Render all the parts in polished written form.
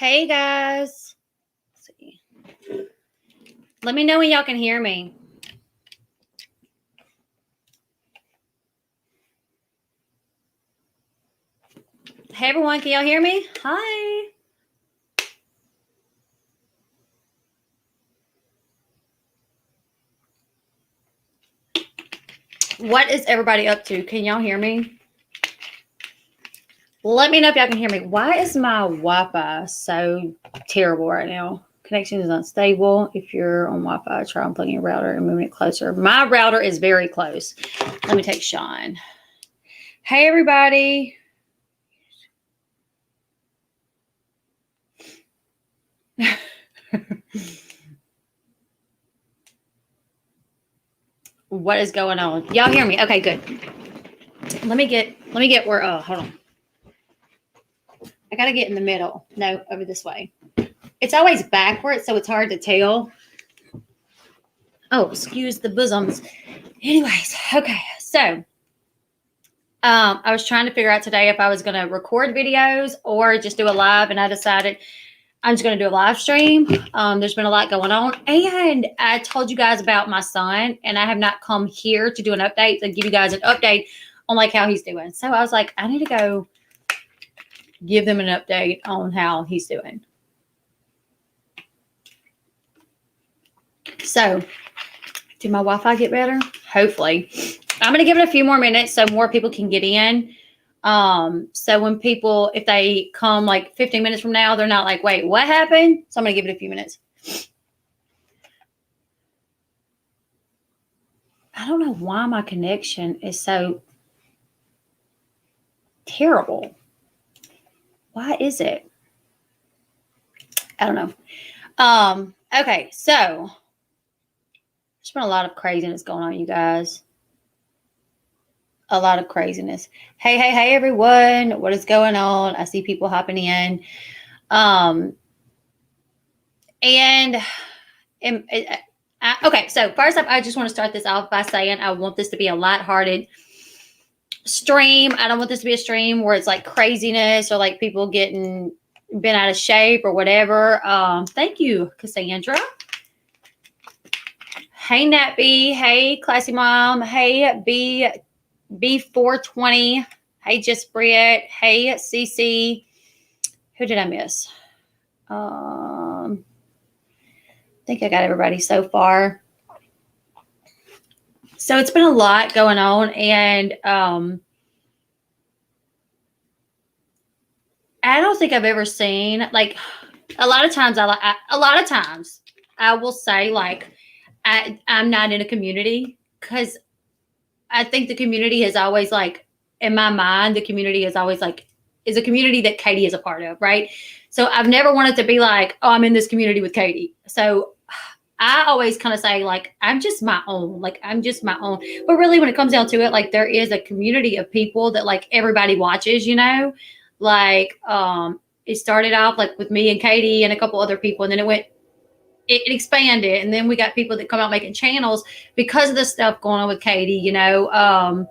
Hey guys. Let's see. Let me know when y'all can hear me. Hey everyone, can y'all hear me? Hi. What is everybody up to? Can y'all hear me? Let me know if y'all can hear me. Why is my Wi-Fi so terrible right now? Connection is unstable. If you're on Wi-Fi, try unplugging your router and moving it closer. My router is very close. Let me take Sean. Hey everybody. What is going on? Y'all hear me? Okay, good. Let me get where hold on. I gotta get in the middle. No, over this way. It's always backwards, so it's hard to tell. Oh, excuse the bosoms. Anyways, okay. So I was trying to figure out today if I was gonna record videos or just do a live, and I decided I'm just gonna do a live stream. There's been a lot going on. And I told you guys about my son, and I have not come here to do an update to give you guys an update on like how he's doing. So I was like, I need to go give them an update on how he's doing. So, did my Wi-Fi get better? Hopefully. I'm going to give it a few more minutes so more people can get in. So when people, if they come like 15 minutes from now, they're not like, wait, what happened? So I'm going to give it a few minutes. I don't know why my connection is so terrible. Why is it? I don't know. Okay, so there's been a lot of craziness going on, you guys. A lot of craziness. Hey, everyone. What is going on? I see people hopping in. Okay, so first up, I just want to start this off by saying I want this to be a lighthearted stream. I don't want this to be a stream where it's like craziness or like people getting bent out of shape or whatever. Thank you, Cassandra. Hey, Nappy. Hey, Classy Mom. Hey, B420. Hey, Just Briette. Hey, CC. Who did I miss? I think I got everybody so far. So it's been a lot going on, and I don't think I've ever seen like a lot of times I will say like I'm not in a community because I think the community has always like in my mind the community is always like is a community that Katie is a part of, right? So I've never wanted to be like, oh, I'm in this community with Katie. So I always kind of say like I'm just my own, like I'm just my own. But really, when it comes down to it, like there is a community of people that like everybody watches, you know, like it started off like with me and Katie and a couple other people, and then it expanded, and then we got people that come out making channels because of the stuff going on with Katie, you know.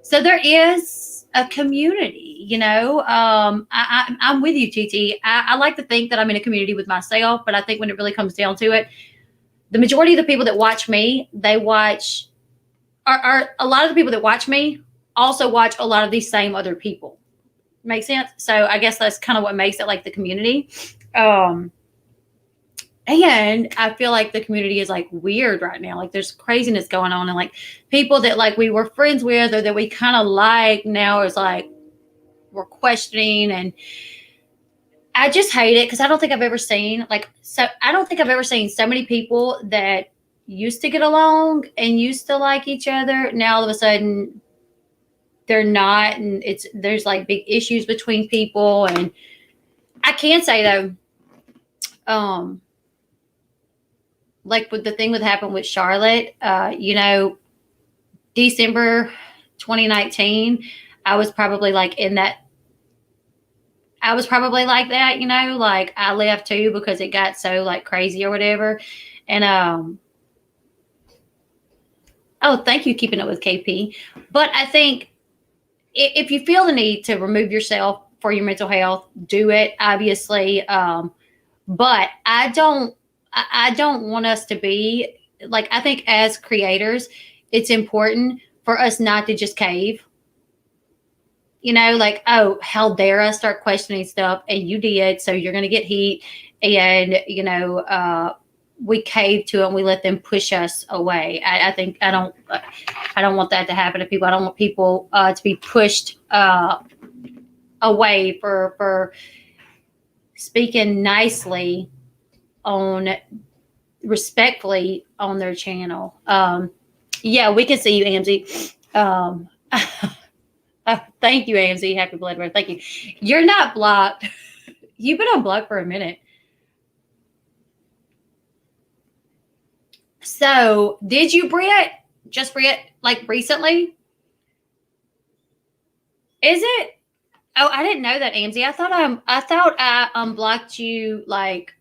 So there is a community, you know. I'm with you, TT. I like to think that I'm in a community with myself, but I think when it really comes down to it, the majority of the people that watch me, they watch are a lot of the people that watch me also watch a lot of these same other people. Make sense? So I guess that's kind of what makes it like the community. And I feel like the community is like weird right now. Like there's craziness going on, and like people that like we were friends with or that we kind of like now is like we're questioning, and I just hate it because I don't think I've ever seen so many people that used to get along and used to like each other. Now all of a sudden they're not, and there's like big issues between people. And I can say though, like with the thing that happened with Charlotte, you know, December 2019, I was probably like that, you know, like I left too because it got so like crazy or whatever. And oh, thank you, keeping it with KP. But I think if you feel the need to remove yourself for your mental health, do it, obviously. But I don't want us to be like, I think as creators, it's important for us not to just cave. Like, oh, how dare us start questioning stuff, and you did, so you're going to get heat, and we cave to them, we let them push us away. I think I don't want that to happen to people. I don't want people to be pushed away for speaking nicely on respectfully on their channel. Yeah, we can see you, AMZ. Thank you, AMZ. Happy Blood Birth. Thank you. You're not blocked. You've been unblocked for a minute. So, did you, Britt? Just Britt, like recently? Is it? Oh, I didn't know that, AMZ. I thought I unblocked you like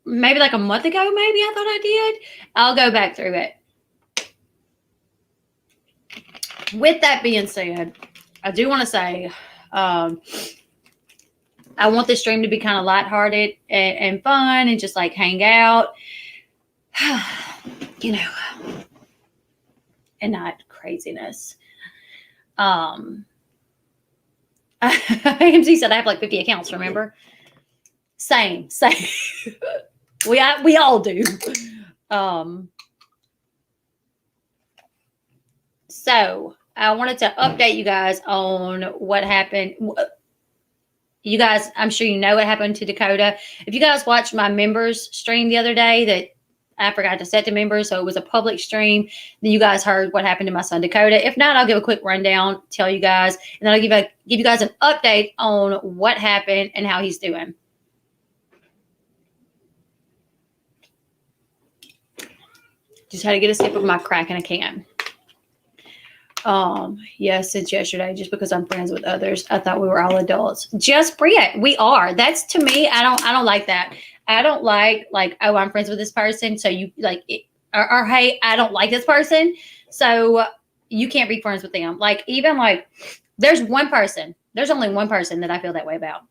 maybe like a month ago. Maybe I thought I did. I'll go back through it. With that being said, I do want to say, I want this stream to be kind of lighthearted and fun and just like hang out, and not craziness. AMZ said I have like 50 accounts, remember? Same. we all do. So I wanted to update you guys on what happened. You guys, I'm sure you know what happened to Dakota. If you guys watched my members stream the other day that I forgot to set to members, so it was a public stream, then you guys heard what happened to my son Dakota. If not, I'll give a quick rundown, tell you guys, and then I'll give you guys an update on what happened and how he's doing. Just had to get a sip of my crack in a can. Yes, since yesterday, just because I'm friends with others, I thought we were all adults. Just Bria, we are. That's, to me, I don't like that. I don't like, oh, I'm friends with this person, so you like it, or hey, I don't like this person, so you can't be friends with them. Like, even like there's only one person that I feel that way about.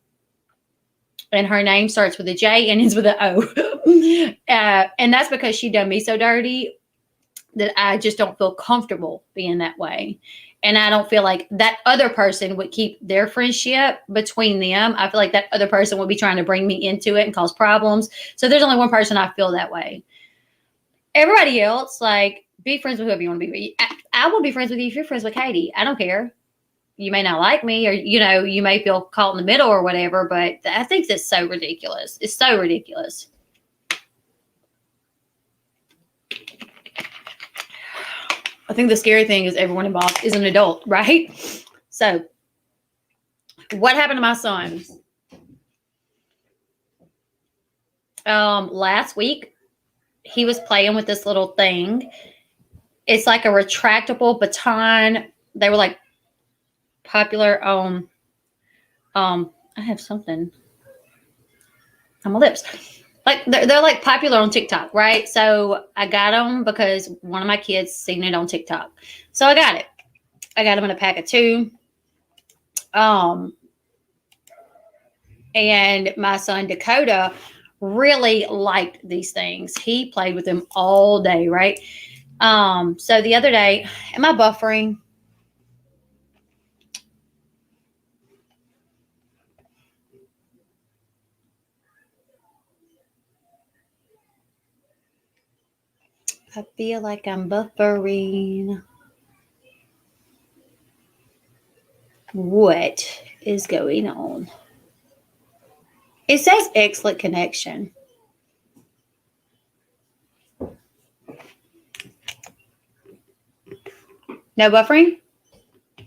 And her name starts with a J and ends with an O. And that's because she done me so dirty that I just don't feel comfortable being that way. And I don't feel like that other person would keep their friendship between them. I feel like that other person would be trying to bring me into it and cause problems. So there's only one person I feel that way. Everybody else, like, be friends with whoever you want to be. I will be friends with you if you're friends with Katie. I don't care. You may not like me, or, you may feel caught in the middle or whatever, but I think that's so ridiculous. It's so ridiculous. I think the scary thing is everyone involved is an adult, right? So, what happened to my son? Last week, he was playing with this little thing. It's like a retractable baton. They were like popular on, I have something on my lips. Like they're like popular on TikTok, right? So I got them because one of my kids seen it on TikTok. So I got it. I got them in a pack of 2. And my son Dakota really liked these things. He played with them all day, right? So the other day, am I buffering? I feel like I'm buffering. What is going on? It says excellent connection. No buffering?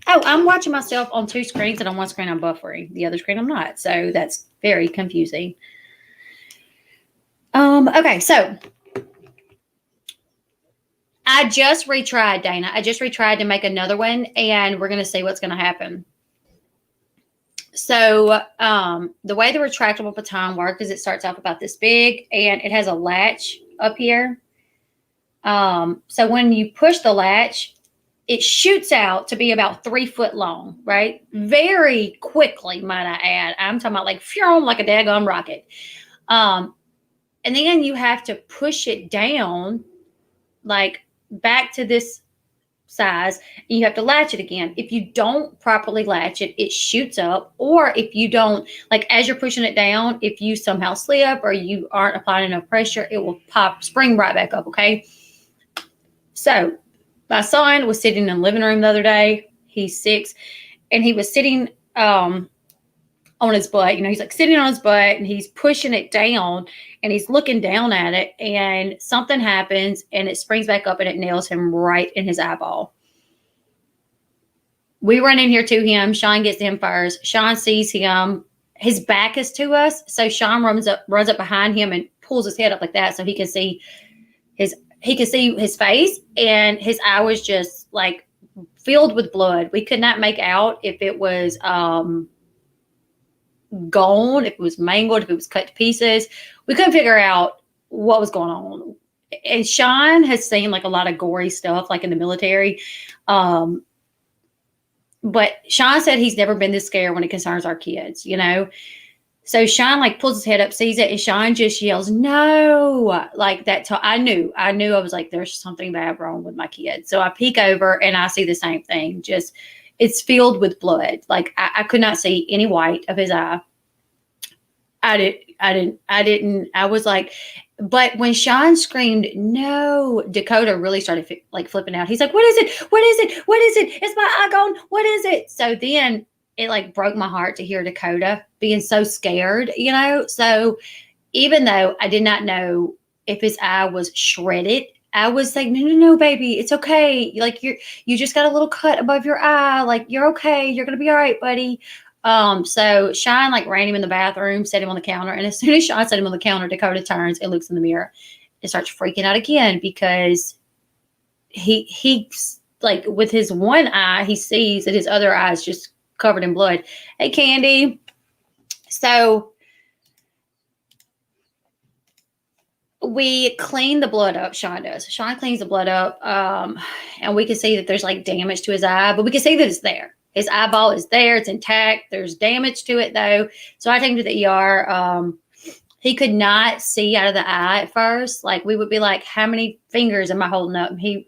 Oh, I'm watching myself on 2 screens, and on one screen I'm buffering. The other screen I'm not. So that's very confusing. Okay, so I just retried, Dana. I just retried to make another one, and we're going to see what's going to happen. So the way the retractable baton works is it starts off about this big, and it has a latch up here. So when you push the latch, it shoots out to be about 3 foot long, right? Very quickly, might I add. I'm talking about like phew, like a daggone rocket. Um, and then you have to push it down, like back to this size, and you have to latch it again. If you don't properly latch it, it shoots up. Or if you don't, like as you're pushing it down, if you somehow slip or you aren't applying enough pressure, it will spring right back up. Okay. So my son was sitting in the living room the other day. He's 6, and he was sitting on his butt. He's like sitting on his butt and he's pushing it down and he's looking down at it, and something happens and it springs back up and it nails him right in his eyeball. We run in here to him. Sean gets to him first. Sean sees him. His back is to us. So Sean runs up behind him and pulls his head up like that so he can see his face, and his eye was just like filled with blood. We could not make out if it was gone, if it was mangled, if it was cut to pieces. We couldn't figure out what was going on. And Sean has seen like a lot of gory stuff, like in the military. But Sean said he's never been this scared when it concerns our kids, So Sean like pulls his head up, sees it, and Sean just yells, "No!" Like that. I knew. I was like, there's something bad wrong with my kid. So I peek over and I see the same thing. Just it's filled with blood. Like I could not see any white of his eye. I didn't. I was like, but when Sean screamed, "No!" Dakota really started like flipping out. He's like, "What is it? What is it? What is it? Is my eye gone? What is it?" So then it like broke my heart to hear Dakota being so scared, So even though I did not know if his eye was shredded, I was like, no, baby, it's okay. Like you just got a little cut above your eye. Like you're okay. You're gonna be all right, buddy. So Sean like ran him in the bathroom, set him on the counter, and as soon as Sean set him on the counter, Dakota turns and looks in the mirror and starts freaking out again because he like with his one eye, he sees that his other eye is just covered in blood. Hey, Candy. So we clean the blood up. Sean does. Sean cleans the blood up, and we can see that there's like damage to his eye, but we can see that it's there. His eyeball is there. It's intact. There's damage to it though. So I take him to the ER. He could not see out of the eye at first. Like we would be like, "How many fingers am I holding up?" And he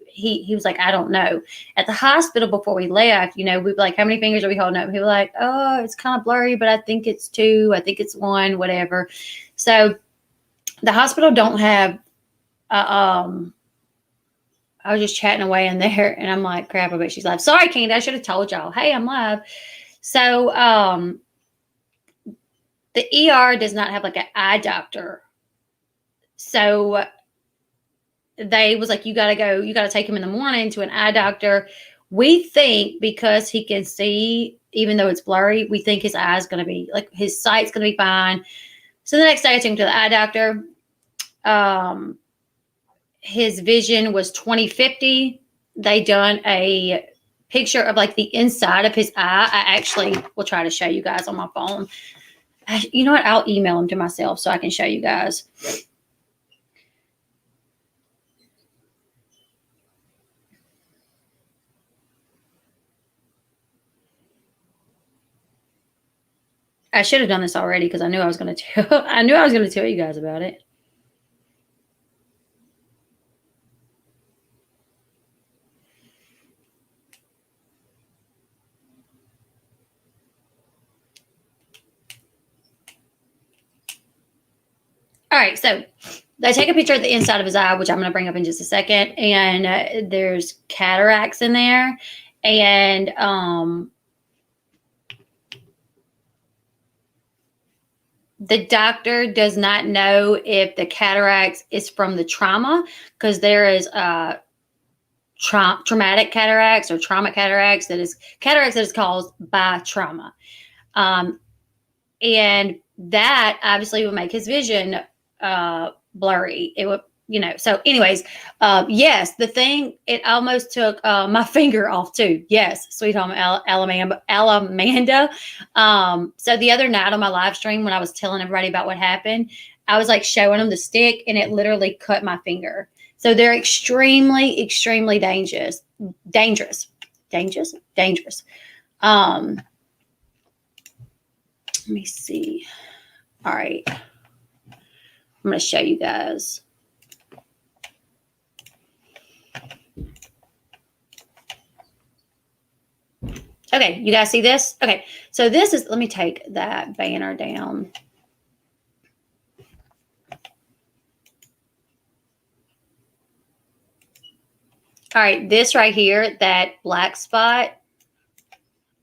was like, "I don't know." At the hospital before we left, we'd be like, "How many fingers are we holding up?" And he was like, "Oh, it's kind of blurry, but I think it's 2. I think it's 1, whatever." So the hospital don't have. I was just chatting away in there, and I'm like, "Crap! I bet she's live." Sorry, Candy. I should have told y'all. Hey, I'm live. So the ER does not have like an eye doctor. So they was like, you got to take him in the morning to an eye doctor. We think because he can see, even though it's blurry, we think his eye is going to be like his sight's going to be fine. So the next day I took him to the eye doctor. His vision was 20/50. They done a picture of like the inside of his eye. I actually will try to show you guys on my phone. You know what? I'll email them to myself so I can show you guys. I should have done this already because I knew I was going to tell you guys about it. All right, so they take a picture of the inside of his eye, which I'm going to bring up in just a second, and there's cataracts in there, and the doctor does not know if the cataracts is from the trauma, because there is traumatic cataracts or trauma cataracts that is caused by trauma, and that obviously would make his vision blurry. It would, so anyways, yes, the thing, it almost took my finger off too. Yes, sweet home Alamanda. So the other night on my live stream, when I was telling everybody about what happened, I was like showing them the stick and it literally cut my finger. So they're extremely, extremely dangerous. dangerous. Let me see. All right. I'm going to show you guys. Okay, you guys see this? Okay, so this is, let me take that banner down. All right, this right here, that black spot,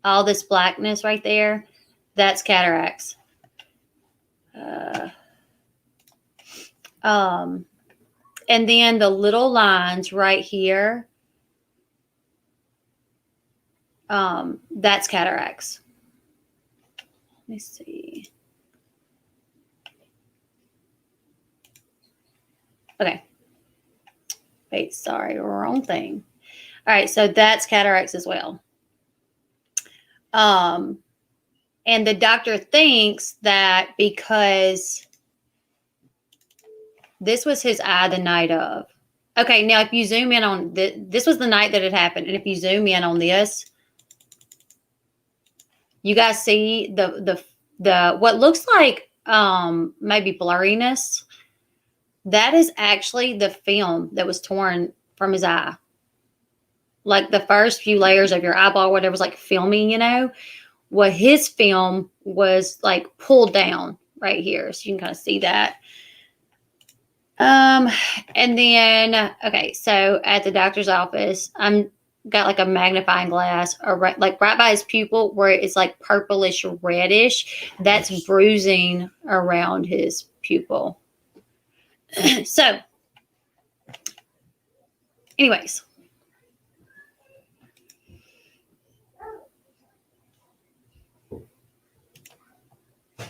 all this blackness right there, that's cataracts. And then the little lines right here, that's cataracts. Let me see. Okay. Wait, sorry, wrong thing. All right, so that's cataracts as well. And the doctor thinks that because this was his eye the night of. Okay, now if you zoom in on this was the night that it happened, and if you zoom in on this, you guys see the what looks like maybe blurriness. That is actually the film that was torn from his eye. Like the first few layers of your eyeball, whatever was like filming, you know, what his film was like pulled down right here. So you can kind of see that. And then, okay, so at the doctor's office, I'm got like a magnifying glass or right by his pupil where it's like purplish reddish. That's bruising around his pupil. So, anyways.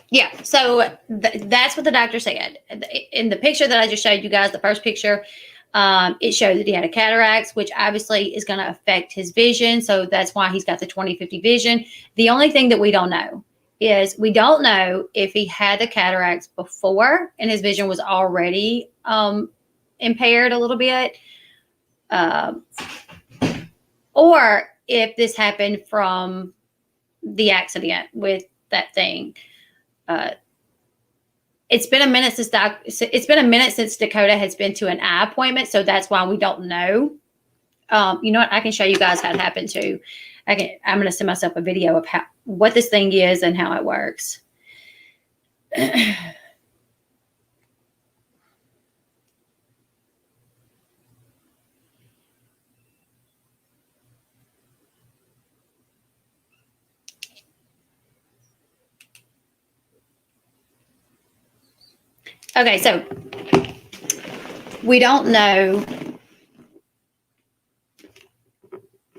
Yeah, so that's what the doctor said. In the picture that I just showed you guys, the first picture, it showed that he had a cataracts, which obviously is going to affect his vision. So that's why he's got the 20/50 vision. The only thing that we don't know is we don't know if he had the cataracts before and his vision was already impaired a little bit, or if this happened from the accident with that thing. It's been a minute since Dakota has been to an eye appointment, so that's why we don't know. You know what? I can show you guys how it happened too. I'm going to send myself a video of what this thing is and how it works. Okay, so we don't know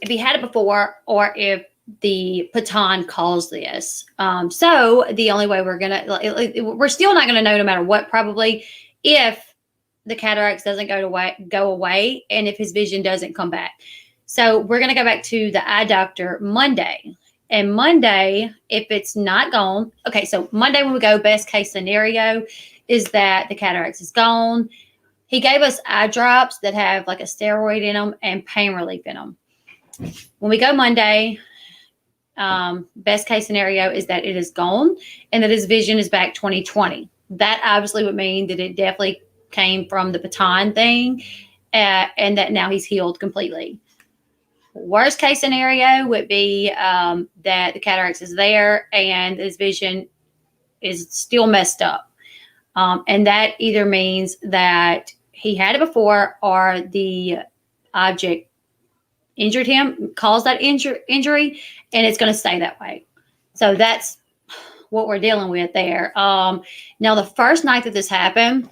if he had it before or if the baton caused this. So the only way we're still not gonna know no matter what, probably, if the cataracts doesn't go away and if his vision doesn't come back. So we're gonna go back to the eye doctor Monday. And Monday, if it's not gone, okay, so Monday when we go, best case scenario is that the cataracts is gone. He gave us eye drops that have like a steroid in them and pain relief in them. When we go Monday, best case scenario is that it is gone and that his vision is back 20/20. That obviously would mean that it definitely came from the baton thing, and that now he's healed completely. Worst case scenario would be that the cataracts is there and his vision is still messed up. And that either means that he had it before or the object injured him, caused that injury, and it's going to stay that way. So that's what we're dealing with there. Now, the first night that this happened,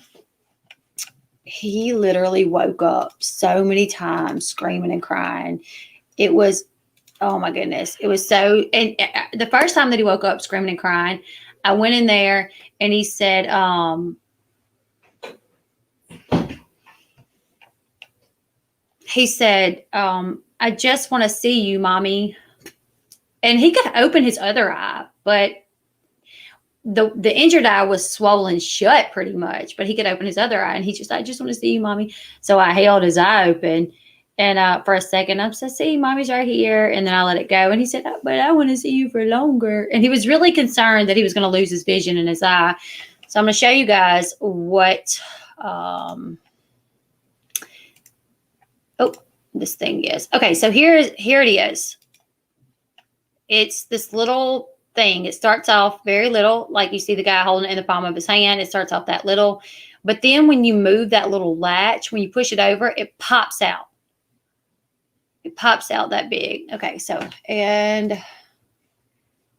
he literally woke up so many times screaming and crying. It was, oh my goodness. It was so, and the first time that he woke up screaming and crying, I went in there and he said, I just want to see you, mommy. And he could open his other eye, but the injured eye was swollen shut pretty much, but he could open his other eye and I just want to see you, mommy. So I held his eye open And for a second, I said, see, mommy's right here. And then I let it go. And he said, oh, but I want to see you for longer. And he was really concerned that he was going to lose his vision in his eye. So I'm going to show you guys what this thing is. Okay, so here it is. It's this little thing. It starts off very little, like you see the guy holding it in the palm of his hand. It starts off that little. But then when you move that little latch, when you push it over, it pops out. It pops out that big. Okay, so, and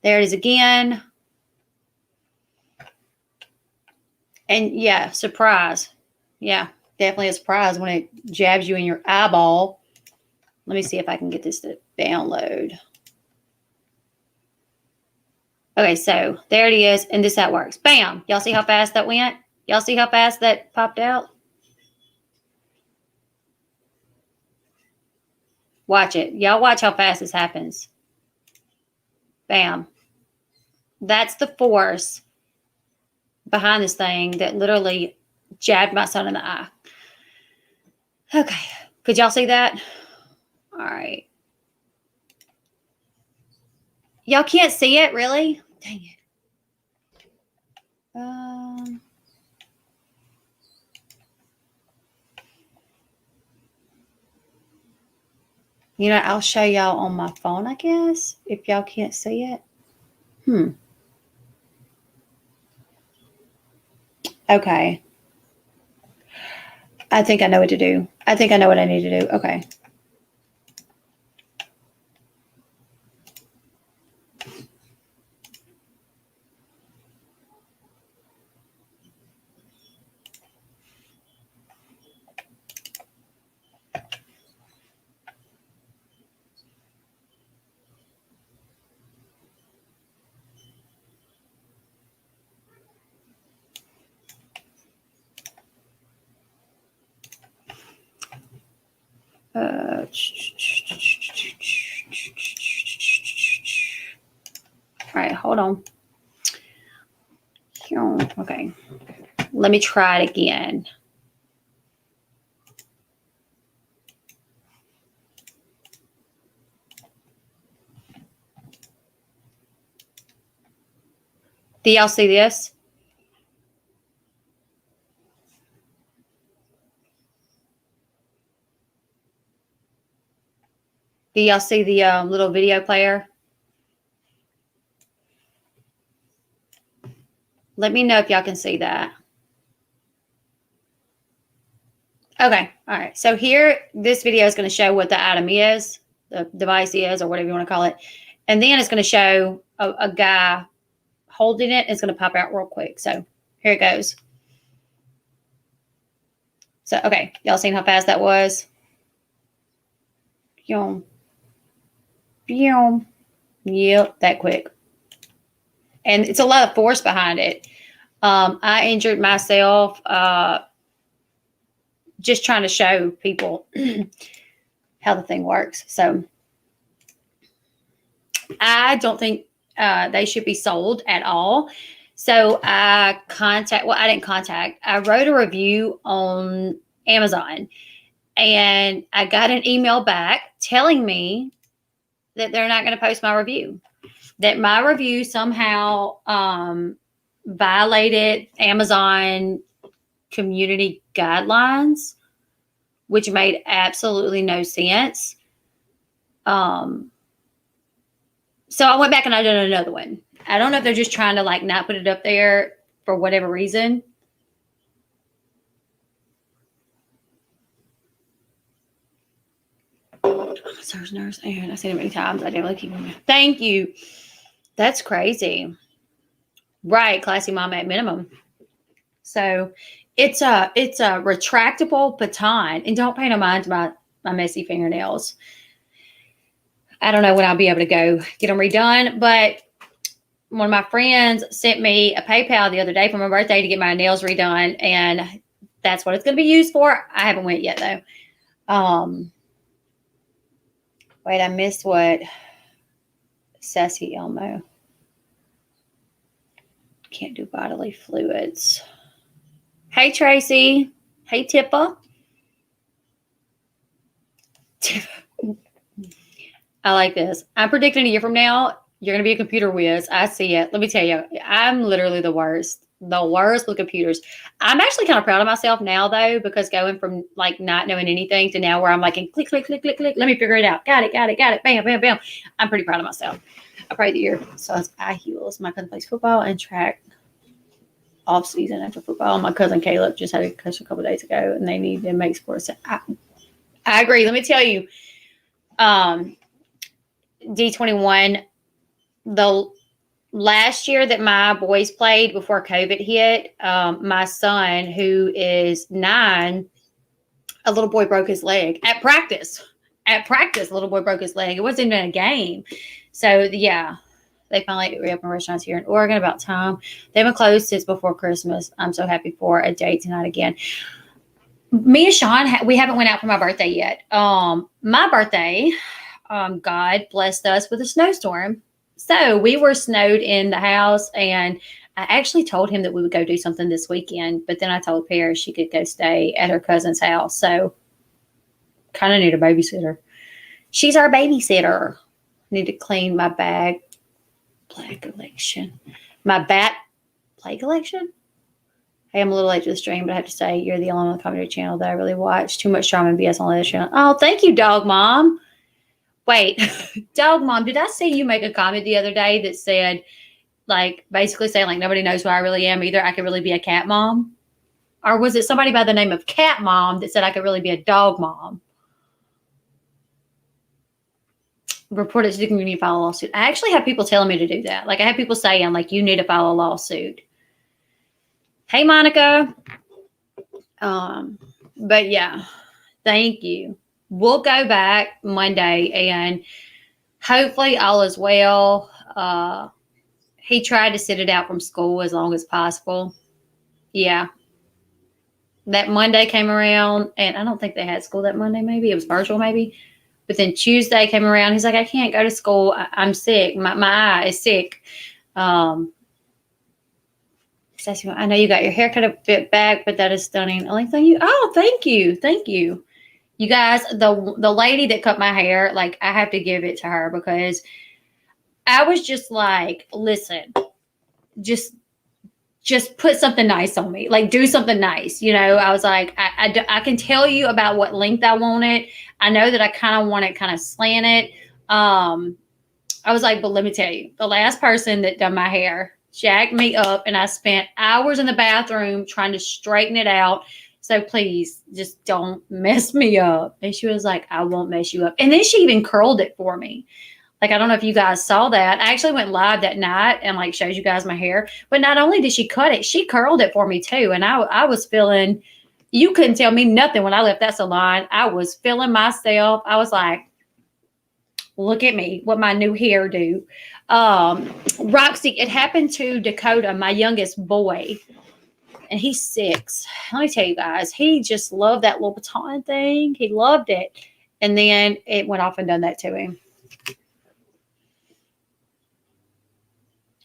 there it is again. And yeah, surprise. Yeah, definitely a surprise when it jabs you in your eyeball. Let me see if I can get this to download. Okay, so there it is. And this how it works. Bam. Y'all see how fast that went? Y'all see how fast that popped out? Watch it. Y'all watch how fast this happens. Bam. That's the force behind this thing that literally jabbed my son in the eye. Okay. Could y'all see that? All right. Y'all can't see it, really? Dang it. You know, I'll show y'all on my phone, I guess, if y'all can't see it. Okay. I think I know what to do. I think I know what I need to do. Okay. All right, hold on. Okay. Let me try it again. Do y'all see this? Do y'all see the little video player? Let me know if y'all can see that. Okay. All right. So here, this video is going to show what the item is, the device is, or whatever you want to call it. And then it's going to show a guy holding it. It's going to pop out real quick. So here it goes. So, okay. Y'all seen how fast that was? Yum. Yum. Yep, that quick. And it's a lot of force behind it. I injured myself just trying to show people how the thing works. So I don't think they should be sold at all. So I wrote a review on Amazon, and I got an email back telling me that they're not going to post my review, that my review somehow violated Amazon community guidelines, which made absolutely no sense. So I went back and I did another one. I don't know if they're just trying to like not put it up there for whatever reason. Surge nurse, and I said it many times. I didn't really keep them. Thank you. That's crazy. Right, classy mama at minimum. So it's a retractable baton, and don't pay no mind to my messy fingernails. I don't know when I'll be able to go get them redone, but one of my friends sent me a PayPal the other day for my birthday to get my nails redone, and that's what it's going to be used for. I haven't went yet though. Wait, I missed what Sassy Elmo. Can't do bodily fluids. Hey, Tracy. Hey, Tippa. I like this. I'm predicting a year from now, you're going to be a computer whiz. I see it. Let me tell you, I'm literally the worst. The worst with computers. I'm actually kind of proud of myself now, though, because going from like not knowing anything to now where I'm like, click, click, click, click, click. Let me figure it out. Got it, got it, got it. Bam, bam, bam. I'm pretty proud of myself. I played the year. So it's high heels. My cousin plays football and track off season after football. My cousin Caleb just had a concussion a couple of days ago, and they need to make sports. I agree. Let me tell you, D21, the last year that my boys played before COVID hit, my son, who is 9, a little boy broke his leg at practice. At practice, a little boy broke his leg. It wasn't even a game. So, yeah, they finally reopened restaurants here in Oregon. About time. They've been closed since before Christmas. I'm so happy for a date tonight again. Me and Sean, we haven't went out for my birthday yet. My birthday, God blessed us with a snowstorm. So we were snowed in the house, and I actually told him that we would go do something this weekend, but then I told Paris she could go stay at her cousin's house. So kind of need a babysitter. She's our babysitter. Need to clean my bag play collection. My bat play collection? Hey, I'm a little late to the stream, but I have to say you're the only one on the comedy channel that I really watch. Too much drama and BS on the other channel. Oh, thank you, Dog Mom. Wait, Dog Mom, did I see you make a comment the other day that said, like, basically saying, like, nobody knows who I really am either? I could really be a cat mom? Or was it somebody by the name of Cat Mom that said I could really be a dog mom? Report it to the community, file a lawsuit. I actually have people telling me to do that. Like, I have people saying, like, you need to file a lawsuit. Hey, Monica. But yeah, thank you. We'll go back Monday, and hopefully all is well. He tried to sit it out from school as long as possible. Yeah. That Monday came around, and I don't think they had school that Monday. Maybe it was virtual, maybe. But then Tuesday came around. He's like, I can't go to school. I'm sick. My eye is sick. I know you got your haircut a bit back, but that is stunning. Only thing you. Oh, thank you. Thank you. You guys, the lady that cut my hair, like, I have to give it to her because I was just like, listen, just put something nice on me. Like, do something nice. You know, I was like, I can tell you about what length I want it. I know that I kind of want it kind of slanted. I was like, but let me tell you, the last person that done my hair jacked me up, and I spent hours in the bathroom trying to straighten it out. So please just don't mess me up. And she was like, I won't mess you up. And then she even curled it for me. Like, I don't know if you guys saw that. I actually went live that night and, like, showed you guys my hair. But not only did she cut it, she curled it for me too. And I was feeling, you couldn't tell me nothing when I left that salon. I was feeling myself. I was like, look at me, what my new hair do. Roxy, it happened to Dakota, my youngest boy. And he's 6. Let me tell you guys, he just loved that little baton thing. He loved it. And then it went off and done that to him.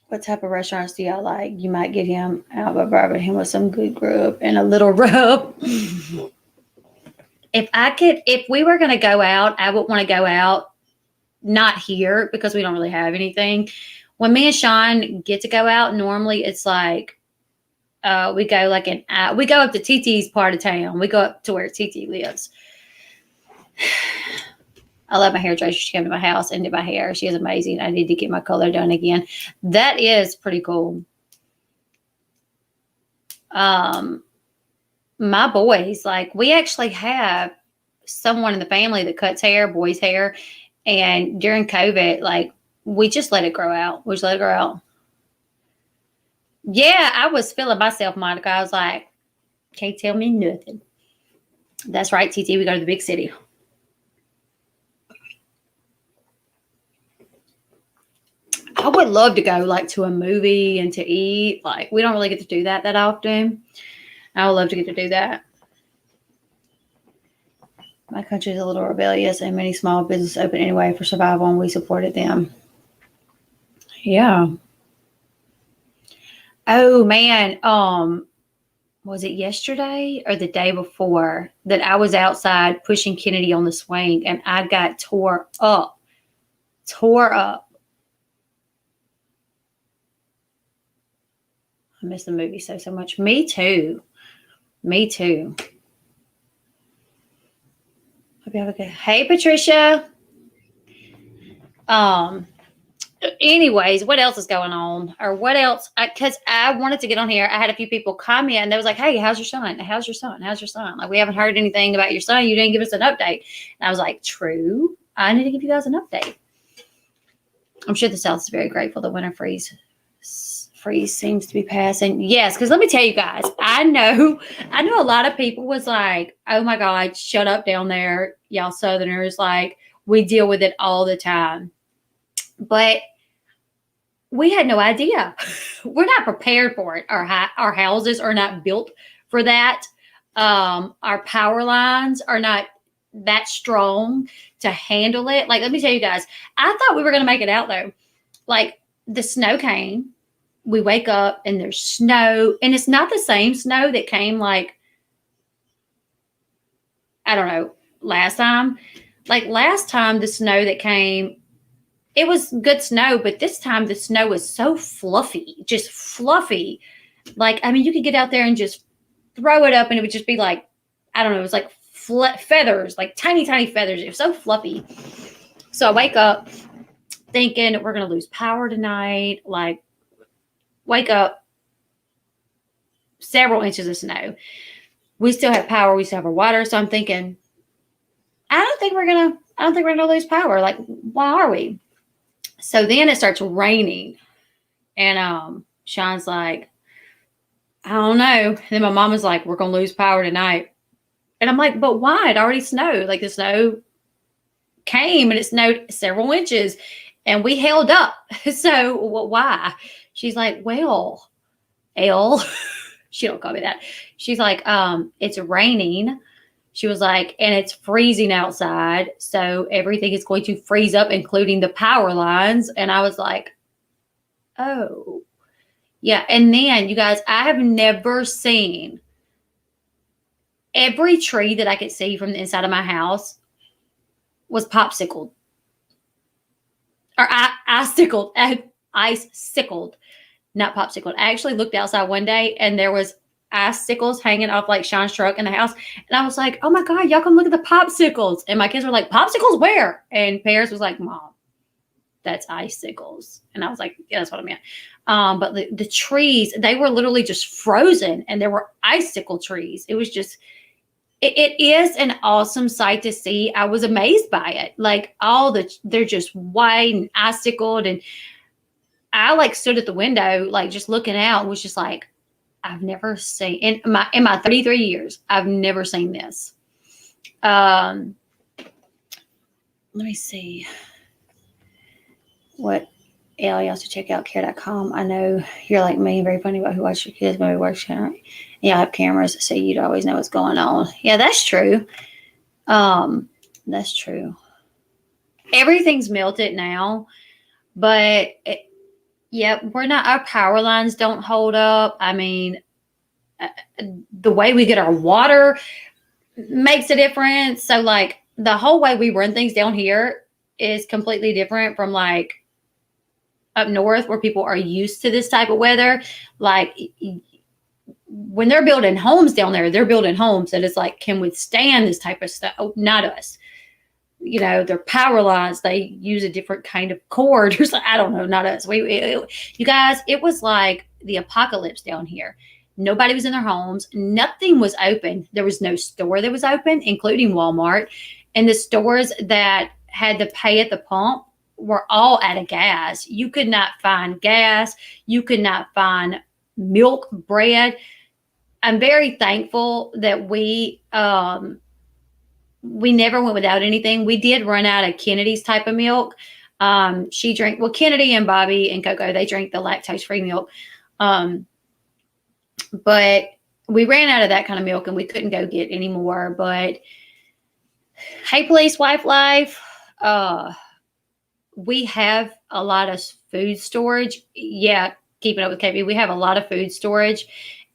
What type of restaurants do y'all like? You might get him out by bribing him with some good grub and a little rub. If we were going to go out, I would want to go out, not here because we don't really have anything. When me and Sean get to go out, normally it's like, we go we go up to TT's part of town. We go up to where TT lives. I love my hairdresser. She came to my house and did my hair. She is amazing. I need to get my color done again. That is pretty cool. My boys, like, we actually have someone in the family that cuts hair, boys' hair. And during COVID, like, we just let it grow out. We just let it grow out. Yeah, I was feeling myself, Monica. I was like, can't tell me nothing. That's right, TT. We go to the big city. I would love to go, like, to a movie and to eat. Like, we don't really get to do that often. I would love to get to do that. My country is a little rebellious, and many small businesses open anyway for survival, and we supported them. Yeah. Oh, man. was it yesterday or the day before that I was outside pushing Kennedy on the swing and I got tore up. Tore up. I miss the movie so much. Me too. Me too. Hope you have a good. Hey, Patricia. Anyways, what else is going on? Or what else? Because I wanted to get on here. I had a few people comment and they was like, hey, how's your son? How's your son? How's your son? Like, we haven't heard anything about your son. You didn't give us an update. And I was like, true. I need to give you guys an update. I'm sure the South is very grateful the winter freeze seems to be passing. Yes, because let me tell you guys, I know a lot of people was like, oh my God, shut up down there, y'all Southerners. Like, we deal with it all the time. But we had no idea. We're not prepared for it. Our houses are not built for that. Our power lines are not that strong to handle it. Like, let me tell you guys, I thought we were going to make it out though. Like, the snow came. We wake up and there's snow. And it's not the same snow that came like, I don't know, last time. Like, last time the snow that came, it was good snow, but this time the snow was so fluffy, just fluffy. Like, I mean, you could get out there and just throw it up and it would just be like, I don't know, it was like feathers, like tiny, tiny feathers. It was so fluffy. So I wake up thinking we're going to lose power tonight. Like, wake up, several inches of snow. We still have power. We still have our water. So I'm thinking, I don't think we're going to lose power. Like, why are we? So then it starts raining and Sean's like, I don't know. And then my mom was like, we're going to lose power tonight. And I'm like, but why? It already snowed. Like, the snow came and it snowed several inches and we held up. So why? She's like, well, Elle, she don't call me that. She's like, it's raining. She was like, and it's freezing outside. So everything is going to freeze up, including the power lines. And I was like, oh, yeah. And then, you guys, I have never seen every tree that I could see from the inside of my house was popsicled. Or icicled, not popsicled. I actually looked outside one day and there was icicles hanging off like Sean's truck in the house. And I was like, oh my God, y'all come look at the popsicles. And my kids were like, popsicles where? And Paris was like, Mom, that's icicles. And I was like, yeah, that's what I meant. But the trees, they were literally just frozen and there were icicle trees. It was just, it is an awesome sight to see. I was amazed by it. Like, they're just white and icicled. And I like stood at the window, like just looking out and was just like, I've never seen in my 33 years, I've never seen this. Let me see what Elle, you also check out care.com. I know you're like me, very funny about who watches your kids when we work. Yeah, I have cameras, so you'd always know what's going on. Yeah, that's true. That's true. Everything's melted now, but we're not, our power lines don't hold up. I mean, the way we get our water makes a difference. So like the whole way we run things down here is completely different from like up north where people are used to this type of weather. Like when they're building homes down there, they're building homes that is like can withstand this type of stuff. Oh, not us. You know, their power lines, they use a different kind of cord or something. I don't know, not us. You guys, it was like the apocalypse down here. Nobody was in their homes. Nothing was open. There was no store that was open, including Walmart. And the stores that had to pay at the pump were all out of gas. You could not find gas. You could not find milk, bread. I'm very thankful that we never went without anything. We did run out of Kennedy's type of milk. She drank, well, Kennedy and Bobby and Coco, they drank the lactose-free milk. But we ran out of that kind of milk and we couldn't go get any more. But hey, Police Wife Life, we have a lot of food storage. Yeah, keeping up with KB, we have a lot of food storage.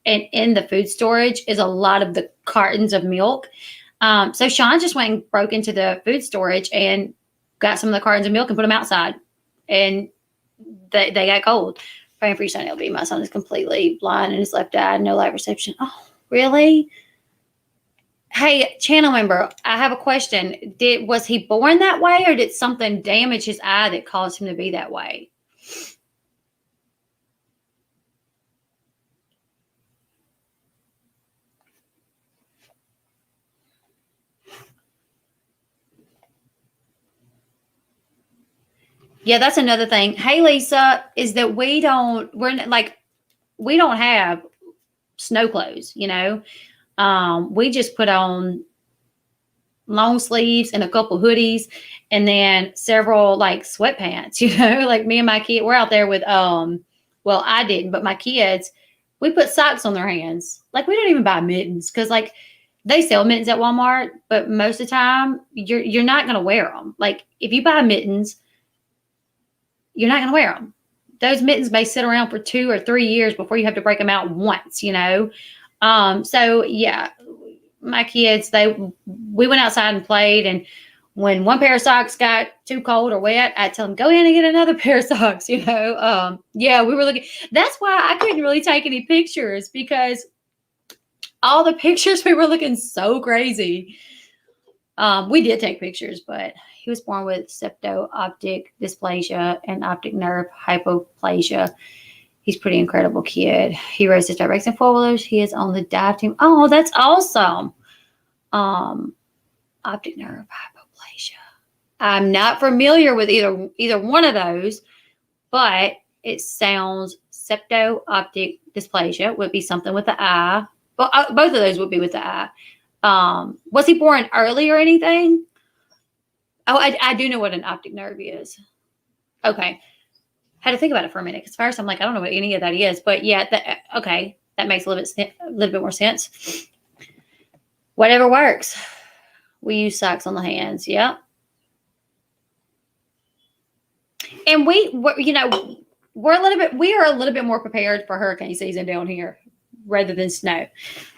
and in the food storage is a lot of the cartons of milk. So Sean just went and broke into the food storage and got some of the cartons of milk and put them outside, and they got cold. Praying for your son, LB. My son is completely blind in his left eye, no light perception. Oh, really? Hey, channel member, I have a question. Was he born that way, or did something damage his eye that caused him to be that way? Yeah, that's another thing. Hey, Lisa, is that we don't have snow clothes, we just put on long sleeves and a couple hoodies and then several like sweatpants, like me and my kid, we're out there with, well, I didn't, but my kids, we put socks on their hands. Like we don't even buy mittens because like they sell mittens at Walmart, but most of the time you're not going to wear them. Like if you buy mittens, you're not going to wear them. Those mittens may sit around for 2 or 3 years before you have to break them out once, So yeah, my kids, we went outside and played, and when one pair of socks got too cold or wet, I'd tell them, go in and get another pair of socks, Yeah, we were looking. That's why I couldn't really take any pictures because all the pictures, we were looking so crazy. We did take pictures, but he was born with septo-optic dysplasia and optic nerve hypoplasia. He's a pretty incredible kid. He races dirt bikes and four-wheelers. He is on the dive team. Oh, that's awesome. Optic nerve hypoplasia. I'm not familiar with either one of those, but it sounds septo-optic dysplasia would be something with the eye. Well, both of those would be with the eye. Was he born early or anything? Oh, I do know what an optic nerve is. Okay. Had to think about it for a minute because first I'm like, I don't know what any of that is. But yeah, that makes a little bit more sense. Whatever works. We use socks on the hands. Yep. And we are a little bit more prepared for hurricane season down here rather than snow.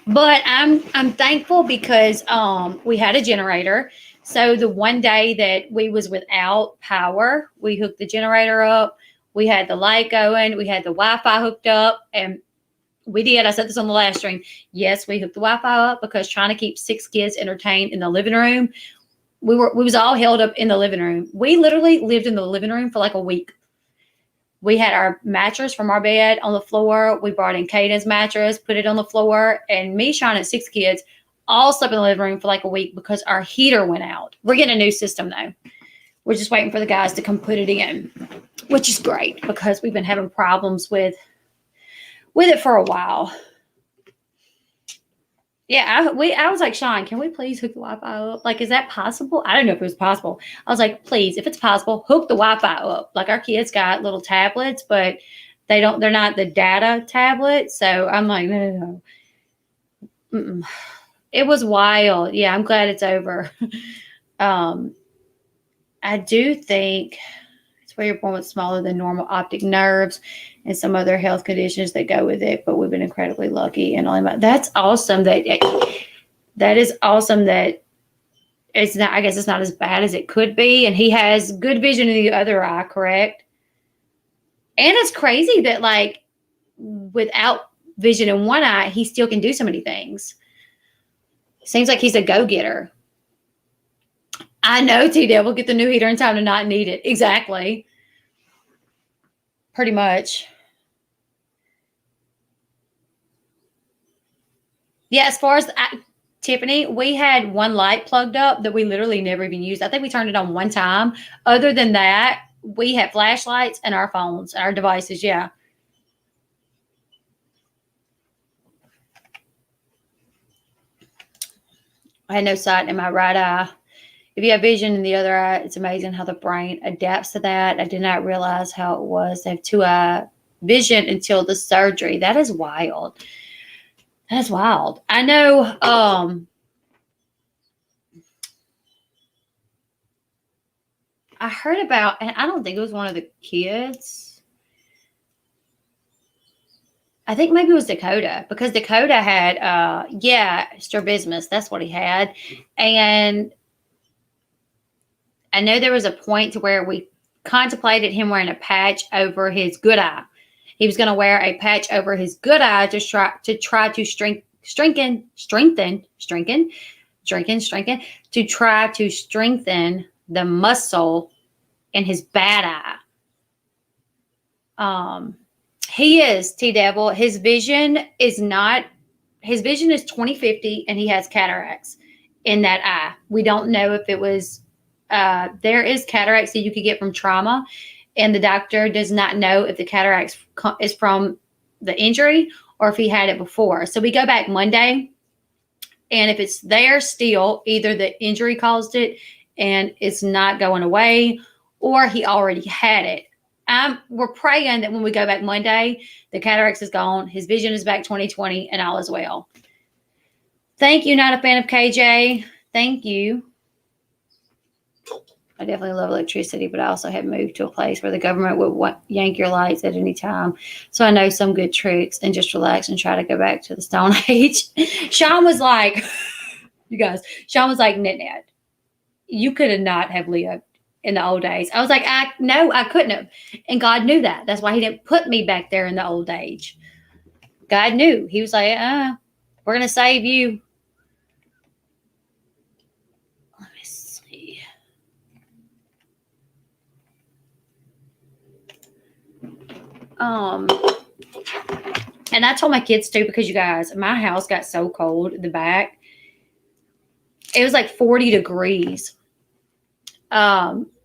But I'm thankful because we had a generator. So the one day that we was without power, we hooked the generator up. We had the light going. We had the Wi-Fi hooked up, and we did. I said this on the last stream. Yes, we hooked the Wi-Fi up because trying to keep 6 kids entertained in the living room, we was all held up in the living room. We literally lived in the living room for like a week. We had our mattress from our bed on the floor. We brought in Caden's mattress, put it on the floor, and me, Sean, and 6 kids all slept in the living room for like a week because our heater went out. We're getting a new system though. We're just waiting for the guys to come put it in, which is great because we've been having problems with it for a while. Yeah, I was like, Sean, can we please hook the Wi-Fi up? Like, is that possible? I don't know if it was possible. I was like, please, if it's possible, hook the Wi-Fi up. Like our kids got little tablets, but they're not the data tablet. So I'm like, no. Mm-mm. It was wild. Yeah, I'm glad it's over. I do think it's where you're born with smaller than normal optic nerves and some other health conditions that go with it. But we've been incredibly lucky. And that's awesome. That is awesome that it's not, I guess it's not as bad as it could be. And he has good vision in the other eye, correct? And it's crazy that like without vision in one eye, he still can do so many things. Seems like he's a go-getter. I know, T-Deb will get the new heater in time to not need it. Exactly. Pretty much. Yeah, as far as Tiffany, we had one light plugged up that we literally never even used. I think we turned it on one time. Other than that, we had flashlights and our phones, our devices. Yeah. I had no sight in my right eye. If you have vision in the other eye, it's amazing how the brain adapts to that. I did not realize how it was to have 2-eye vision until the surgery. That is wild. That's wild. I know. I heard about, and I don't think it was one of the kids. I think maybe it was Dakota, because Dakota had, strabismus. That's what he had. And I know there was a point to where we contemplated him wearing a patch over his good eye. He was going to wear a patch over his good eye to try to strengthen the muscle in his bad eye. He is T-Devil. His vision is 20/50, and he has cataracts in that eye. We don't know if it was, there is cataracts that you could get from trauma, and the doctor does not know if the cataracts is from the injury or if he had it before. So we go back Monday, and if it's there still, either the injury caused it and it's not going away, or he already had it. We're praying that when we go back Monday, the cataracts is gone, his vision is back 20/20, and all is well. Thank you, not a fan of KJ. Thank you. I definitely love electricity, but I also have moved to a place where the government would yank your lights at any time. So I know some good tricks and just relax and try to go back to the Stone Age. Sean was like, you guys, Sean was like, Net, you could not have lived in the old days. I was like, no, I couldn't have. And God knew that. That's why he didn't put me back there in the old age. God knew. He was like, we're going to save you. Let me see. And I told my kids too, because you guys, my house got so cold in the back. It was like 40 degrees.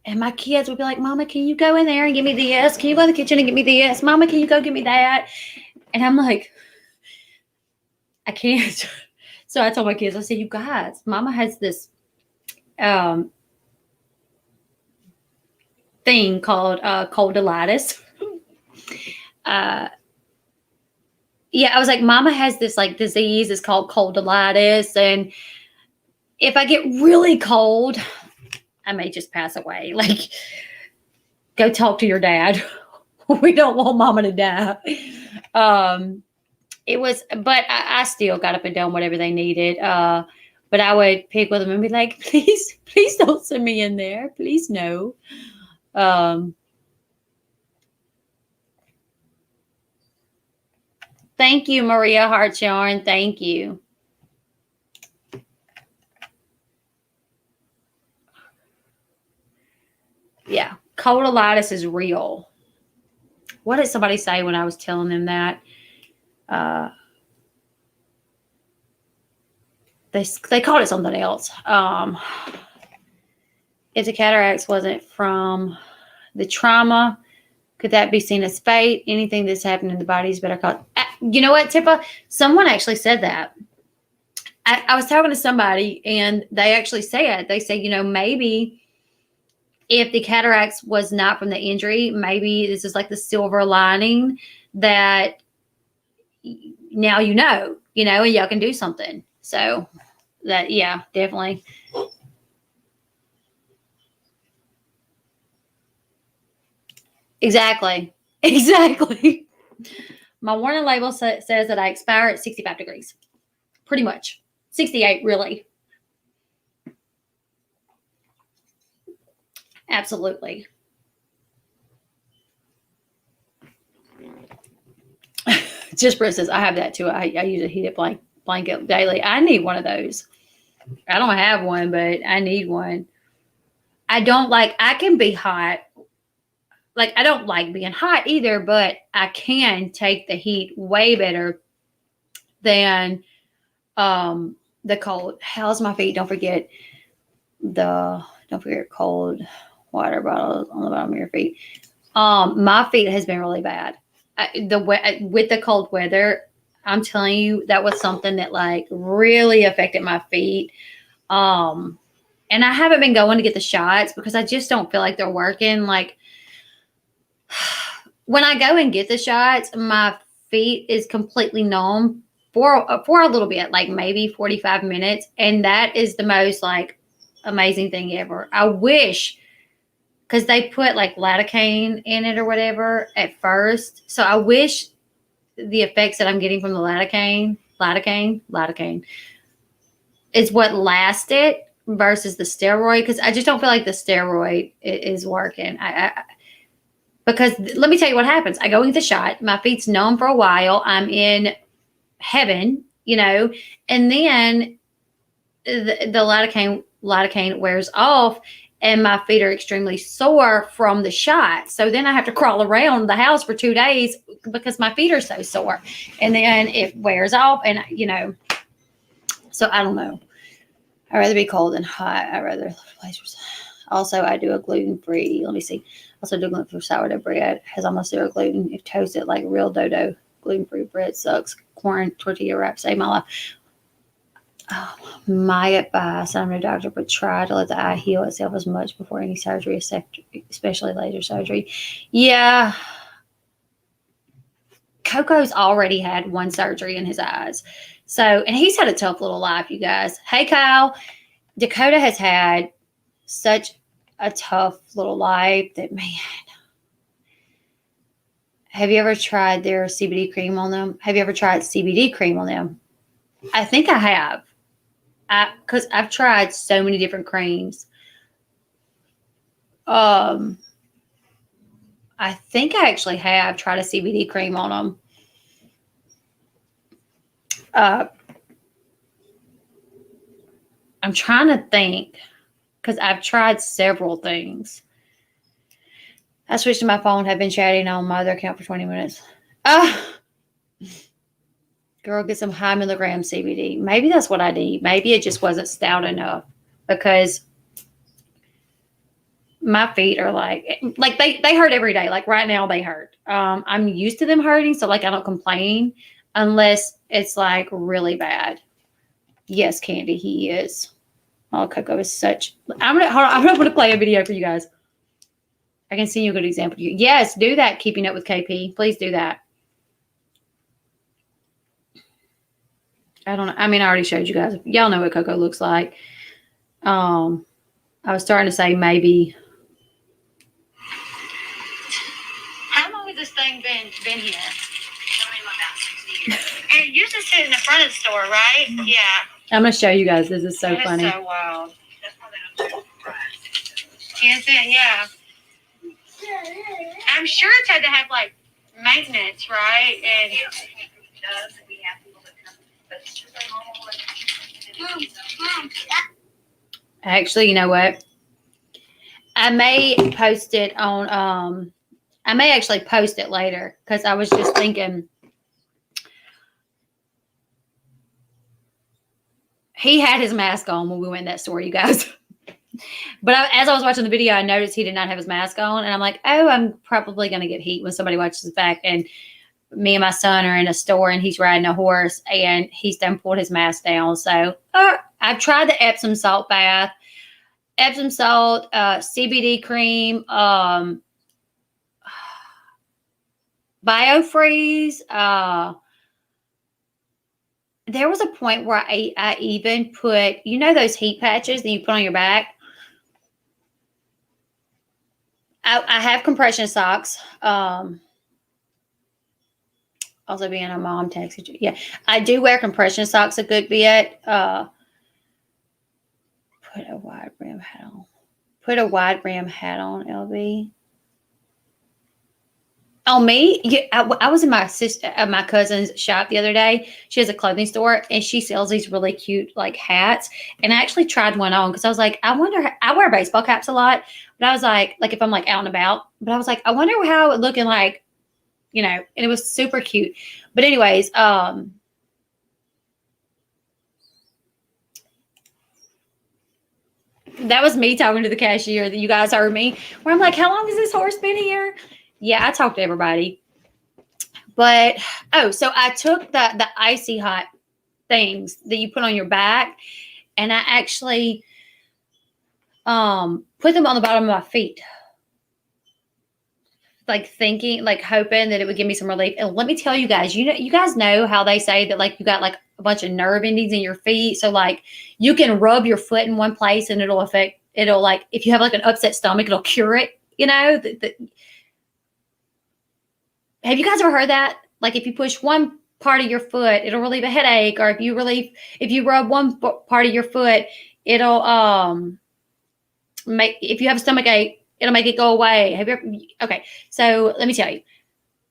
And my kids would be like, Mama, can you go in there and give me this? Can you go in the kitchen and get me this? Mama, can you go give me that? And I'm like, I can't. So I told my kids, I said, you guys, Mama has this thing called coldolitis. I was like, Mama has this like disease. It's called coldolitis. And if I get really cold, I may just pass away. Like, go talk to your dad. We don't want Mama to die. But I still got up and done whatever they needed. But I would pick with them and be like, please don't send me in there. Please no. Thank you, Maria Hartshorn. Thank you. Yeah, coldolitis is real. What did somebody say when I was telling them that? They called it something else. If the cataracts wasn't from the trauma, could that be seen as fate? Anything that's happened in the body is better called. You know what, Tippa? Someone actually said that. I was talking to somebody, and they actually said, maybe if the cataracts was not from the injury, maybe this is like the silver lining that now and y'all can do something. So that, yeah, definitely. Exactly. My warning label says that I expire at 65 degrees. Pretty much. 68, really. Absolutely. Just for instance, I have that too. I use a heated blanket daily. I need one of those. I don't have one, but I need one. I can be hot. Like, I don't like being hot either, but I can take the heat way better than the cold. How's my feet? Don't forget cold water bottles on the bottom of your feet. My feet has been really bad. With the cold weather, I'm telling you, that was something that like really affected my feet. And I haven't been going to get the shots because I just don't feel like they're working. Like, when I go and get the shots, my feet is completely numb for a little bit, like maybe 45 minutes. And that is the most like amazing thing ever. I wish, because they put like lidocaine in it or whatever at first. So I wish the effects that I'm getting from the lidocaine is what lasted versus the steroid, because I just don't feel like the steroid is working. Because let me tell you what happens. I go in the shot, my feet's numb for a while, I'm in heaven, and then the lidocaine wears off, and my feet are extremely sore from the shot. So then I have to crawl around the house for 2 days because my feet are so sore, and then it wears off, and so I don't know. I'd rather be cold than hot. I'd rather places. Also, I do a gluten-free. Let me see. Also, do gluten-free sourdough bread. Has almost zero gluten. If toasted like real dodo, gluten-free bread sucks. Corn tortilla wrap saved my life. Oh, my advice, I'm no doctor, but try to let the eye heal itself as much before any surgery, especially laser surgery. Yeah. Coco's already had one surgery in his eyes. So, and he's had a tough little life, you guys. Hey, Kyle. Dakota has had such a tough little life that, man. Have you ever tried their CBD cream on them? Have you ever tried CBD cream on them? I think I have. Because I've tried so many different creams. I think I actually have tried a CBD cream on them. I'm trying to think, because I've tried several things. I switched to my phone, have been chatting on my other account for 20 minutes. Girl, get some high milligram CBD. Maybe that's what I need. Maybe it just wasn't stout enough, because my feet are like they hurt every day. Like right now they hurt. I'm used to them hurting, so like I don't complain unless it's like really bad. Yes, Candy, he is. Oh, Coco is such. I'm gonna play a video for you guys. I can see you a good example. Yes, do that. Keeping up with KP. Please do that. I don't know. I mean, I already showed you guys. Y'all know what Coco looks like. I was starting to say maybe. How long has this thing been here? And it used to sit in the front of the store, right? Yeah. I'm going to show you guys. This is so funny. It's so wild. Is it? Yeah. I'm sure it's had to have like maintenance, right? And actually, you know what? I may post it on. I may actually post it later, because I was just thinking. He had his mask on when we went in that store, you guys. But as I was watching the video, I noticed he did not have his mask on. And I'm like, oh, I'm probably going to get heat when somebody watches this back. And me and my son are in a store, and he's riding a horse, and he's done pulled his mask down. So I've tried the Epsom salt bath, Epsom salt, CBD cream, BioFreeze. There was a point where I even put, those heat patches that you put on your back. I have compression socks. Also being a mom texted you. Yeah, I do wear compression socks a good bit. Put a wide brim hat on. Put a wide brim hat on, LB. On me, yeah, I was in my cousin's shop the other day. She has a clothing store, and she sells these really cute like hats. And I actually tried one on, because I was like, I wonder. I wear baseball caps a lot, but I was like if I'm like out and about. But I was like, I wonder how it would look in like, and it was super cute. But anyways, that was me talking to the cashier that you guys heard me. Where I'm like, how long has this horse been here? Yeah, I talk to everybody. But, so I took the icy hot things that you put on your back, and I actually put them on the bottom of my feet. Like thinking, like hoping that it would give me some relief. And let me tell you guys, you guys know how they say that like you got like a bunch of nerve endings in your feet. So like you can rub your foot in one place and it'll like, if you have like an upset stomach, it'll cure it, Have you guys ever heard that? like if you push one part of your foot, it'll relieve a headache, or if you rub one part of your foot, it'll make, if you have a stomach ache, it'll make it go away. Have you ever, okay, so let me tell you,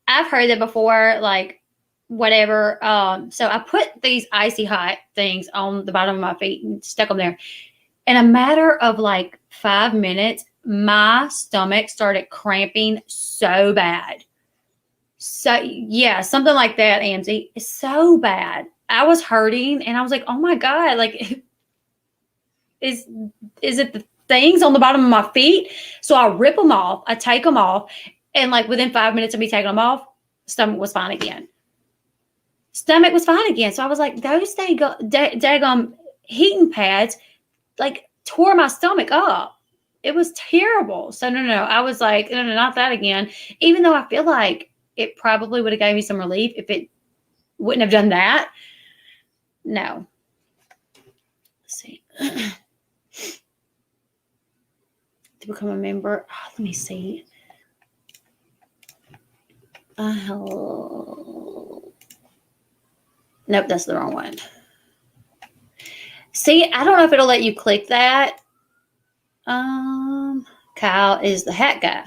I've heard that before, like whatever. So I put these icy hot things on the bottom of my feet and stuck them there. In a matter of like 5 minutes, my stomach started cramping so bad. So yeah, something like that, Amzy. It's so bad. I was hurting and I was like, oh my God, like is it the things on the bottom of my feet? So I rip them off, I take them off, and like within 5 minutes of me taking them off, stomach was fine again. Stomach was fine again. So I was like, those daggum heating pads like tore my stomach up. It was terrible. So no, I was like, no, not that again. Even though I feel like it probably would have gave me some relief if it wouldn't have done that. No. Let's see. To become a member. Oh, let me see. Oh. Nope, that's the wrong one. See, I don't know if it'll let you click that. Kyle is the hat guy.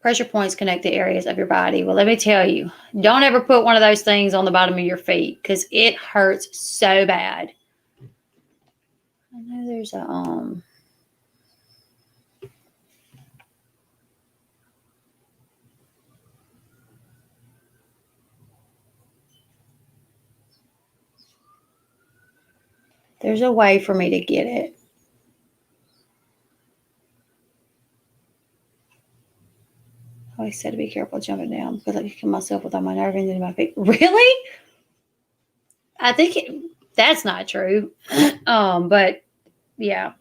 Pressure points connect to areas of your body. Well, let me tell you, don't ever put one of those things on the bottom of your feet because it hurts so bad. I know there's a there's a way for me to get it. I always said to be careful jumping down because I can kill myself without my nerve ending in my feet. Really? I think that's not true. But yeah,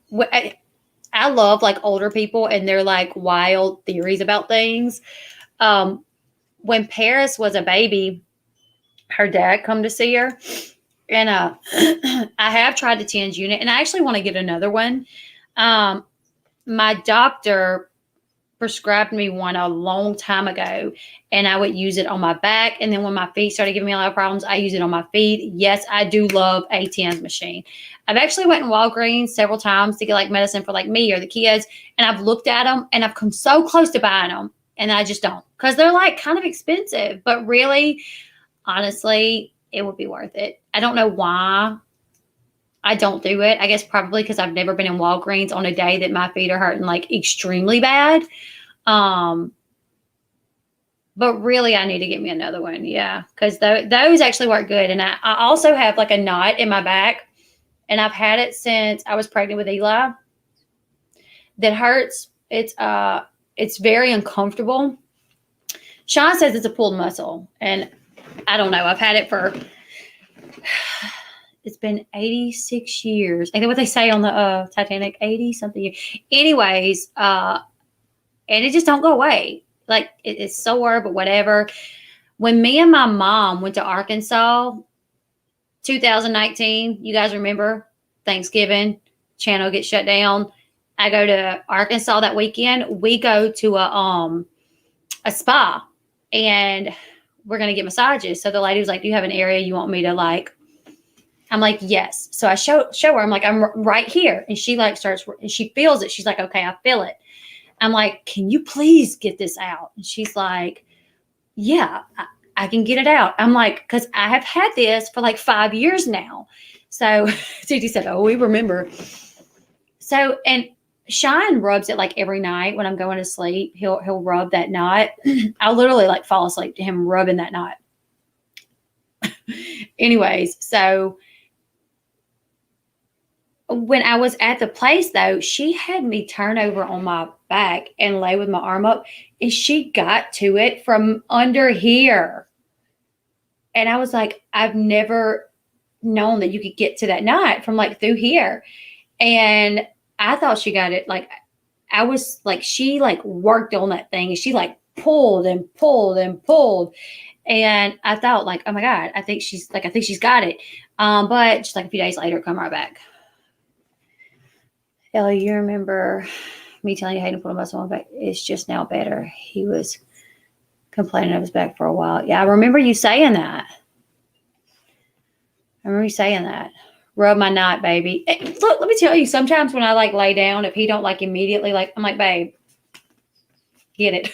I love like older people and they're like wild theories about things. When Paris was a baby, her dad come to see her, and I have tried the TENS unit, and I actually want to get another one. My doctor prescribed me one a long time ago, and I would use it on my back. And then when my feet started giving me a lot of problems, I use it on my feet. Yes, I do love a TENS machine. I've actually went in Walgreens several times to get like medicine for like me or the kids, and I've looked at them and I've come so close to buying them, and I just don't because they're like kind of expensive. But really, honestly, it would be worth it. I don't know why I don't do it. I guess probably because I've never been in Walgreens on a day that my feet are hurting like extremely bad. But really, I need to get me another one. Yeah, because those actually work good. And I also have like a knot in my back, and I've had it since I was pregnant with Eli. That hurts. It's very uncomfortable. Sean says it's a pulled muscle, and I don't know. I've had it for it's been 86 years. I think what they say on the Titanic, 80 something years. Anyways, and it just don't go away. Like it's sore, but whatever. When me and my mom went to Arkansas, 2019, you guys remember Thanksgiving, channel gets shut down. I go to Arkansas that weekend. We go to a spa, and we're gonna get massages. So the lady was like, "Do you have an area you want me to like?" I'm like, "Yes." So I show her. I'm like, "I'm right here," and she like starts and she feels it. She's like, "Okay, I feel it." I'm like, "Can you please get this out?" And she's like, "Yeah, I can get it out." I'm like, "Because I have had this for like 5 years now." So Titi said, "Oh, we remember." So, and Shine rubs it like every night when I'm going to sleep. He'll rub that knot. I'll literally like fall asleep to him rubbing that knot. Anyways, so when I was at the place though, she had me turn over on my back and lay with my arm up, and she got to it from under here. And I was like, I've never known that you could get to that knot from like through here. And I thought she got it. Like I was like, she like worked on that thing and she like pulled and pulled and pulled. And I thought like, oh my God, I think she's got it. But just like a few days later, it come right back. Ellie, you remember me telling you Hayden put a muscle on my back? It's just now better. He was Complaining of his back for a while. Yeah, I remember you saying that. Rub my knot, baby. Look, let me tell you, sometimes when I like lay down, if he don't like immediately, like, I'm like, babe, get it.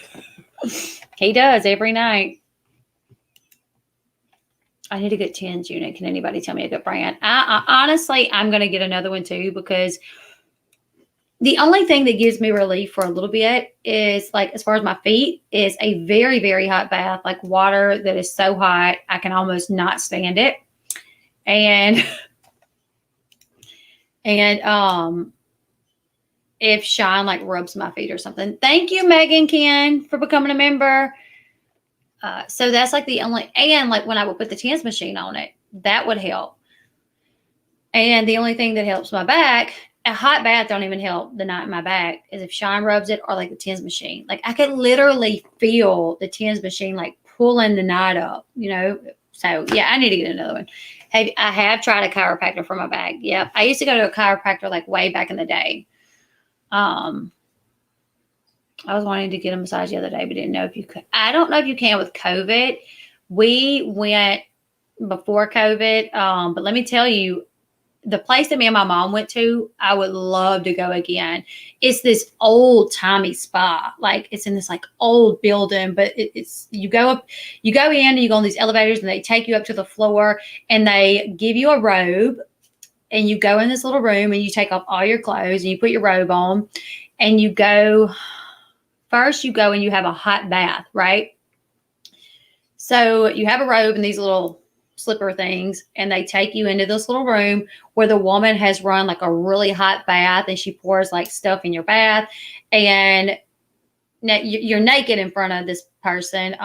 He does every night. I need a good TENS unit. Can anybody tell me a good brand? I honestly, I'm going to get another one too, because the only thing that gives me relief for a little bit is, like, as far as my feet, is a very, very hot bath, like water that is so hot I can almost not stand it. And if Sean like rubs my feet or something. Thank you, Megan Ken, for becoming a member. So that's like the only, and like when I would put the TENS machine on it, that would help. And the only thing that helps my back, a hot bath don't even help the knot in my back, is if Sean rubs it, or like the TENS machine. Like I could literally feel the TENS machine like pulling the knot up, you know? So yeah, I need to get another one. I have tried a chiropractor for my back. Yep. I used to go to a chiropractor like way back in the day. I was wanting to get a massage the other day, but didn't know if you could. I don't know if you can with COVID. We went before COVID. But let me tell you, the place that me and my mom went to, I would love to go again. It's this old timey spa. Like it's in this like old building, but it's, you go in and you go on these elevators and they take you up to the floor and they give you a robe. And you go in this little room and you take off all your clothes and you put your robe on and you go and you have a hot bath, right? So you have a robe and these little slipper things, and they take you into this little room where the woman has run like a really hot bath and she pours like stuff in your bath. And now you're naked in front of this person.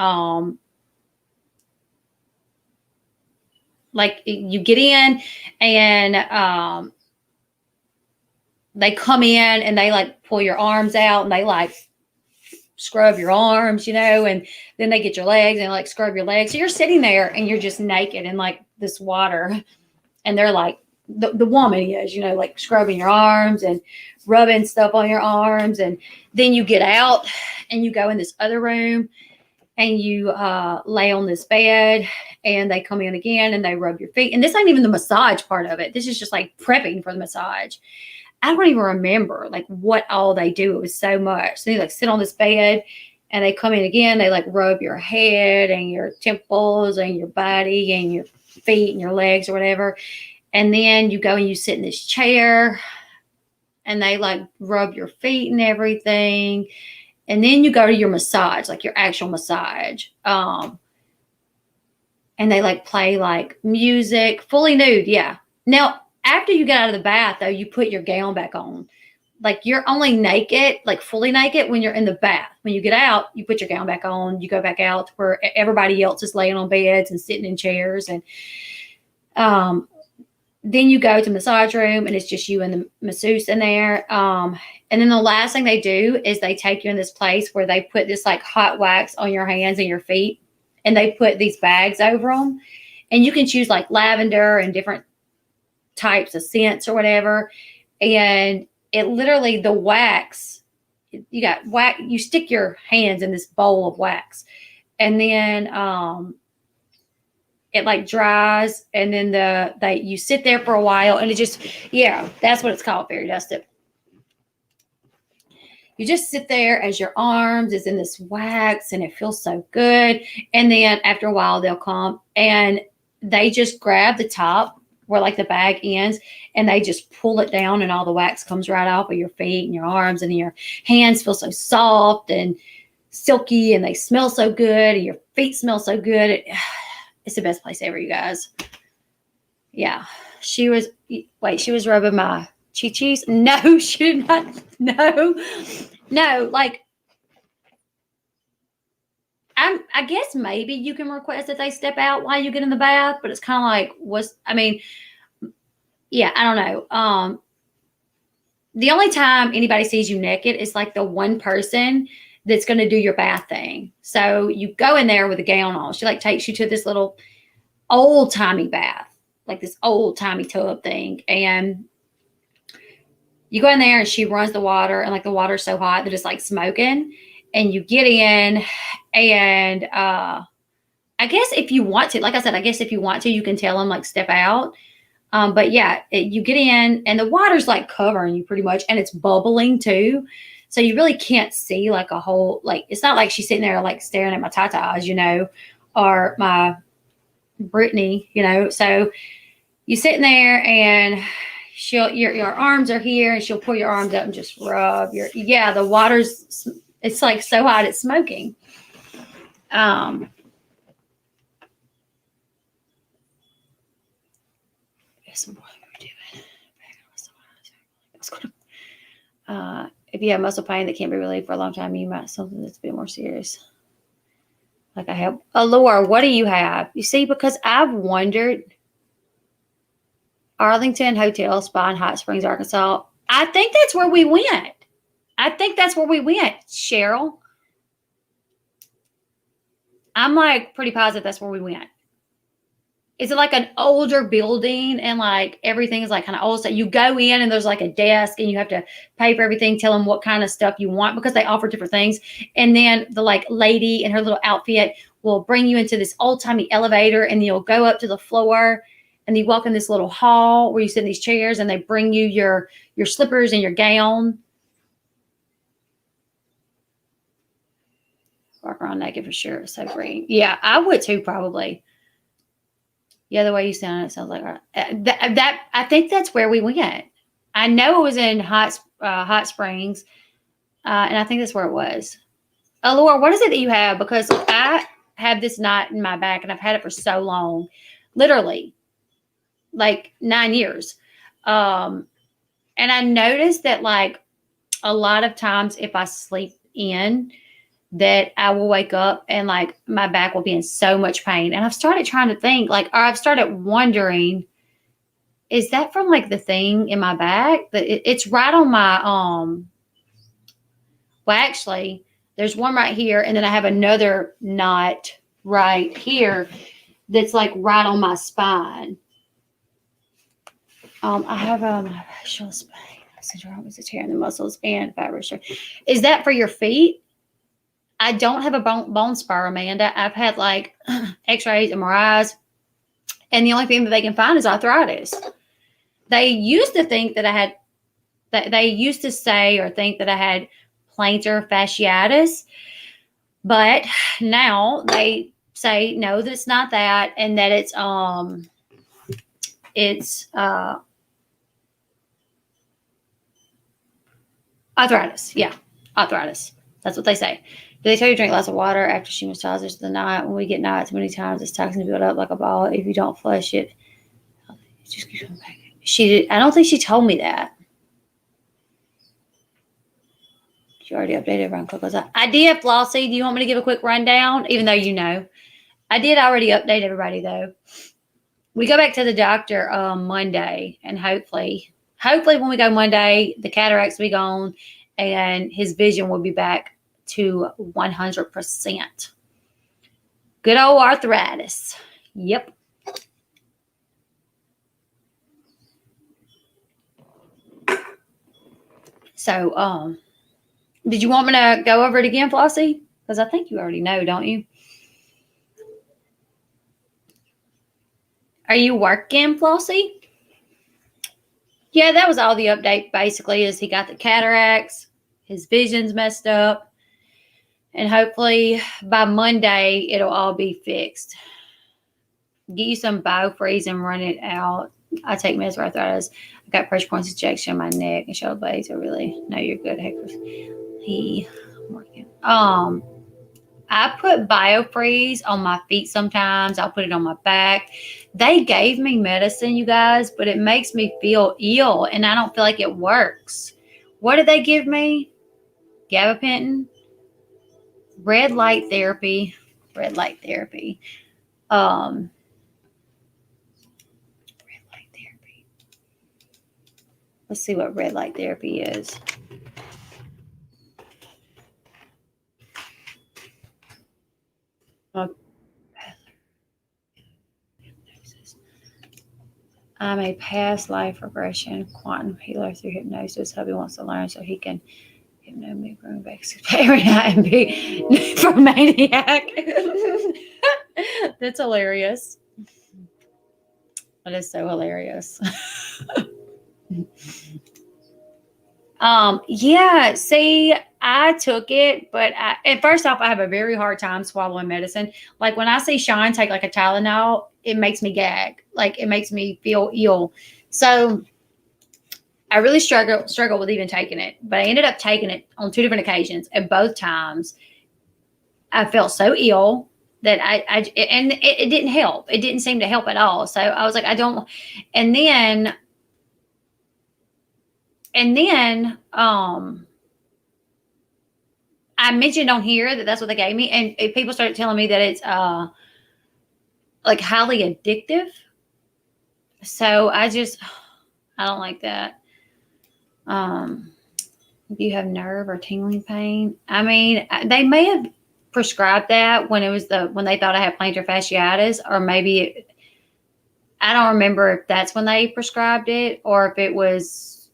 Like you get in and they come in and they like pull your arms out and they like scrub your arms, you know, and then they get your legs and like scrub your legs. So you're sitting there and you're just naked in like this water, and they're like, the woman is, you know, like scrubbing your arms and rubbing stuff on your arms. And then you get out and you go in this other room and you lay on this bed and they come in again and they rub your feet. And this ain't even the massage part of it. This is just like prepping for the massage. I don't even remember like what all they do. It was so much. So they like sit on this bed and they come in again. They like rub your head and your temples and your body and your feet and your legs or whatever. And then you go and you sit in this chair and they like rub your feet and everything. And then you go to your massage, like your actual massage. And they like play like music, fully nude. Yeah. Now, after you get out of the bath, though, you put your gown back on. Like you're only naked, like fully naked when you're in the bath. When you get out, you put your gown back on. You go back out where everybody else is laying on beds and sitting in chairs. And then you go to the massage room and it's just you and the masseuse in there. And then the last thing they do is they take you in this place where they put this like hot wax on your hands and your feet. And they put these bags over them. And you can choose like lavender and different types of scents or whatever. And it literally, the wax, you got wax, you stick your hands in this bowl of wax. And then it like dries, and then you sit there for a while, and it just, yeah, that's what it's called, fairy dusted. You just sit there as your arms is in this wax, and it feels so good. And then after a while, they'll come and they just grab the top where like the bag ends, and they just pull it down, and all the wax comes right off of your feet and your arms, and your hands feel so soft and silky, and they smell so good, and your feet smell so good. It's the best place ever, you guys. Yeah. She was rubbing my chi-chis. No, she did not. No, like, I guess maybe you can request that they step out while you get in the bath, but it's kind of like, yeah, I don't know. The only time anybody sees you naked is like the one person that's going to do your bath thing. So you go in there with a gown on. She like takes you to this little old timey bath, like this old timey tub thing. And you go in there and she runs the water, and like the water's so hot that it's like smoking. and you get in, and I guess if you want to, like I said, I guess if you want to, you can tell them like step out. But yeah, you get in and the water's like covering you pretty much, and it's bubbling too. So you really can't see like a whole, like, it's not like she's sitting there like staring at my tatas, or my Brittany, So you sitting there and your arms are here, and she'll pull your arms up and just rub the water's, it's like so hot, it's smoking. If you have muscle pain that can't be relieved for a long time, you might something that's a bit more serious. Like I have. Laura, what do you have? You see, because I've wondered. Arlington Hotel Spa in Hot Springs, Arkansas. I think that's where we went. Cheryl. I'm like pretty positive that's where we went. Is it like an older building and like everything is like kind of old? So you go in and there's like a desk and you have to pay for everything, tell them what kind of stuff you want because they offer different things. And then the like lady in her little outfit will bring you into this old timey elevator, and you'll go up to the floor, and you walk in this little hall where you sit in these chairs, and they bring you your slippers and your gown. Walk around naked for sure. So green. Yeah, I would too, probably. Yeah, the way you sound, it sounds like that. I think that's where we went. I know it was in Hot Springs, and I think that's where it was. Laura, what is it that you have? Because I have this knot in my back, and I've had it for so long, literally, like 9 years. And I noticed that like a lot of times if I sleep in, that I will wake up and like my back will be in so much pain. And I've started trying to think or I've started wondering, is that from like the thing in my back? That it's right on my, well, actually there's one right here. And then I have another knot right here that's like right on my spine. I have facial spine syndrome. Is tearing the muscles and fibers. Is that for your feet? I don't have a bone spur, Amanda. I've had like x-rays, MRIs, and the only thing that they can find is arthritis. They used to think that I had, they used to say or think that I had plantar fasciitis, but now they say no, that it's not that, and that it's arthritis. Yeah, arthritis. That's what they say. Do they tell you to drink lots of water after she massages the knot? When we get knots, many times it's toxin build up like a ball. If you don't flush it, it just keeps coming back. I don't think she told me that. She already updated around Coco's. I did, Flossie. Do you want me to give a quick rundown? Even though you know. I did already update everybody, though. We go back to the doctor Monday, and hopefully when we go Monday, the cataracts will be gone, and his vision will be back to 100%. Good old arthritis. Yep. So, did you want me to go over it again, Flossie? Because I think you already know, don't you? Are you working, Flossie? Yeah, that was all the update, basically, is he got the cataracts, his vision's messed up, and hopefully by Monday, it'll all be fixed. Get you some biofreeze and run it out. I take meds for arthritis. I got pressure points injection in my neck and shoulder blades. I really know you're good. He working. I put biofreeze on my feet sometimes. I'll put it on my back. They gave me medicine, you guys, but it makes me feel ill, and I don't feel like it works. What did they give me? Gabapentin, red light therapy. Red light therapy. Let's see what red light therapy is. I'm a past life regression quantum healer through hypnosis. Hubby wants to learn so he can No me growing back every night and be for maniac. That's hilarious. That is so hilarious. Yeah, see, I took it, but and first off, I have a very hard time swallowing medicine. Like when I see Sean take like a Tylenol, it makes me gag. Like it makes me feel ill. So I really struggle with even taking it, but I ended up taking it on 2 different occasions, and both times I felt so ill that it didn't help. It didn't seem to help at all. So I was like, I don't. And then, I mentioned on here that that's what they gave me, and people started telling me that it's like highly addictive. So I don't like that. If you have nerve or tingling pain, I mean, they may have prescribed that when they thought I had plantar fasciitis, or maybe I don't remember if that's when they prescribed it or if it was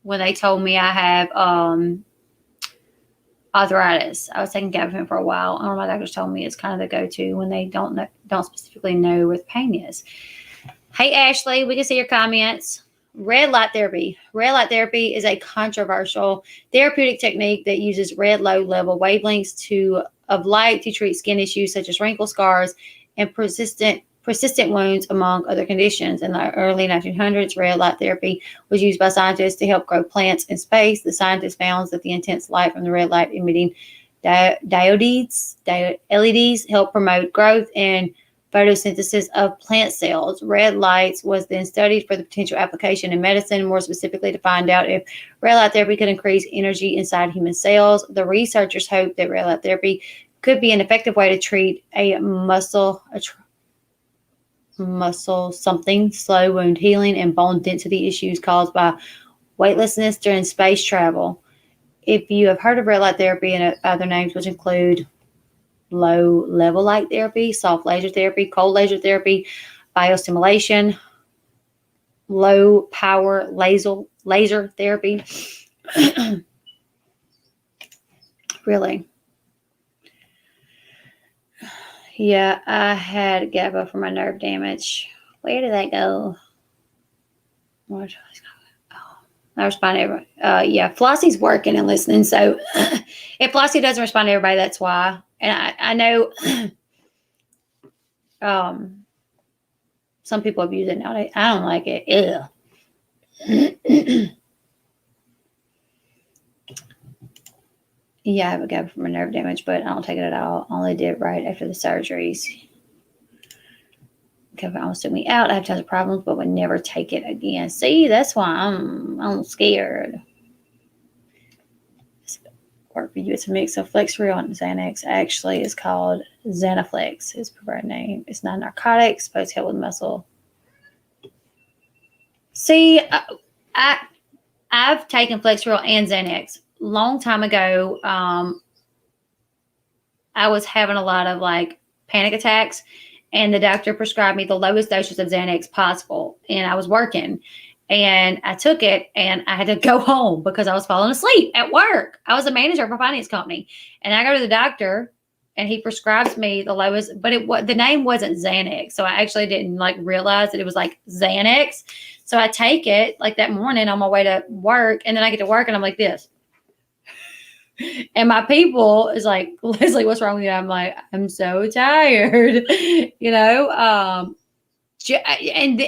when they told me I have arthritis. I was taking gabapentin for a while, and my doctors told me it's kind of the go-to when they don't specifically know where the pain is. Hey Ashley, we can see your comments. Red light therapy. Red light therapy is a controversial therapeutic technique that uses red low level wavelengths of light to treat skin issues such as wrinkles, scars, and persistent wounds, among other conditions. In the early 1900s, red light therapy was used by scientists to help grow plants in space. The scientists found that the intense light from the red light emitting LEDs help promote growth and photosynthesis of plant cells. Red lights was then studied for the potential application in medicine, more specifically to find out if red light therapy could increase energy inside human cells. The researchers hoped that red light therapy could be an effective way to treat a muscle something, slow wound healing, and bone density issues caused by weightlessness during space travel. If you have heard of red light therapy and other names, which include low level light therapy, soft laser therapy, cold laser therapy, biostimulation, low power laser therapy. Really? Yeah, I had GABA for my nerve damage. Where did that go? What? Oh, I respond to everybody. Yeah, Flossie's working and listening. So if Flossie doesn't respond to everybody, that's why. And I know some people abuse it nowadays. I don't like it. Ew. Yeah, I have a GABA for my nerve damage, but I don't take it at all. Only did right after the surgeries. GABA almost took me out. I have tons of problems, but would never take it again. See, that's why I'm scared. Work for you. It's a mix of Flexeril and Xanax. Actually, it's called Xanaflex. His preferred name. It's not narcotic. Supposed to help with muscle. See, I've taken Flexeril and Xanax. Long time ago, I was having a lot of like panic attacks, and the doctor prescribed me the lowest doses of Xanax possible. And I was working, and I took it, and I had to go home because I was falling asleep at work. I was a manager of a finance company, and I go to the doctor, and he prescribes me the lowest, but the name wasn't Xanax, so I actually didn't like realize that it was like Xanax. So I take it like that morning on my way to work, and then I get to work, and I'm like this. And my people is like, Leslie, what's wrong with you? I'm like, I'm so tired, and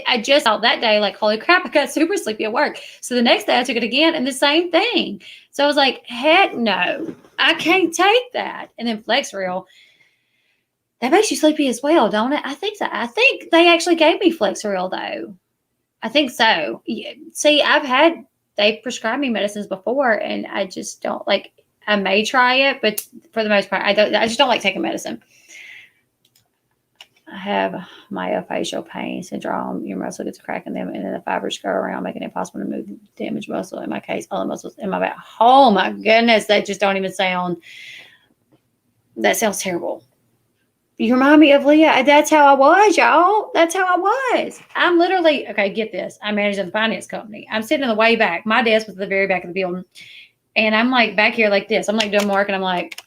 I just felt that day like, holy crap, I got super sleepy at work. So the next day I took it again, and the same thing. So I was like, heck no, I can't take that. And then Flexeril, that makes you sleepy as well, don't it? I think so. I think they actually gave me Flexeril though. I think so. Yeah. See, they prescribed me medicines before, and I just don't like. I may try it, but for the most part, I just don't like taking medicine. I have myofascial pain syndrome. Your muscle gets a crack in them, and then the fibers go around, making it impossible to move damaged muscle. In my case, all the muscles in my back. Oh my goodness, that just don't even sound. That sounds terrible. You remind me of Leah. That's how I was, y'all. That's how I was. I'm literally, okay, get this. I managed a finance company. I'm sitting in the way back. My desk was at the very back of the building. And I'm like back here like this. I'm like doing work and I'm like,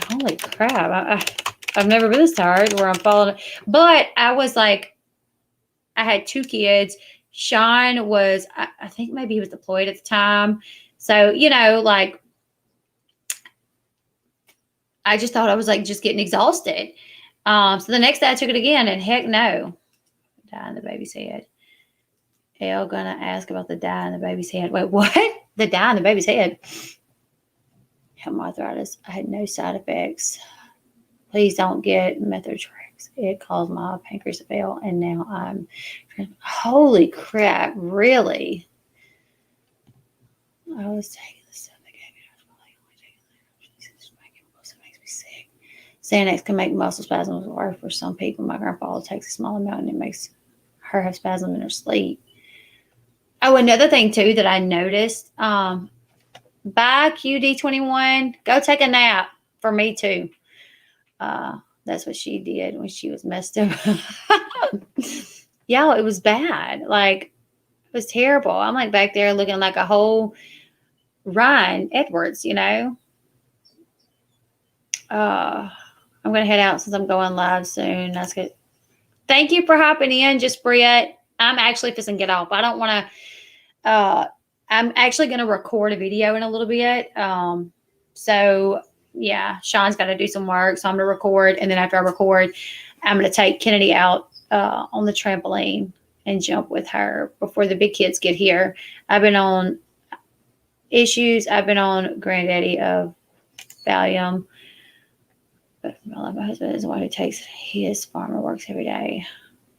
holy crap. I've never been this tired where I'm falling. But I was like, I had 2 kids. Sean was, I think maybe he was deployed at the time. So, like, I just thought I was like just getting exhausted. So the next day I took it again, and heck no. Dye in the baby's head. Elle gonna ask about the dye in the baby's head. Wait, what? The dye in the baby's head. Had arthritis. I had no side effects. Please don't get methotrexate. It caused my pancreas to fail, and now I'm. Holy crap! Really? I was taking the stuff they gave me. I was only taking it. It makes me sick. Xanax can make muscle spasms worse for some people. My grandfather takes a small amount, and it makes her have spasms in her sleep. Oh, another thing too that I noticed. Bye QD21. Go take a nap. For me too. That's what she did when she was messed up. Yeah, it was bad. Like, it was terrible. I'm like back there looking like a whole Ryan Edwards, I'm going to head out since I'm going live soon. That's good. Thank you for hopping in, just Briette. I'm actually fixing to get off. I don't want to, I'm actually going to record a video in a little bit. So yeah, Sean's got to do some work. So I'm going to record. And then after I record, I'm going to take Kennedy out on the trampoline and jump with her before the big kids get here. I've been on issues. I've been on granddaddy of Valium. But my husband is the one who takes his farmer works every day.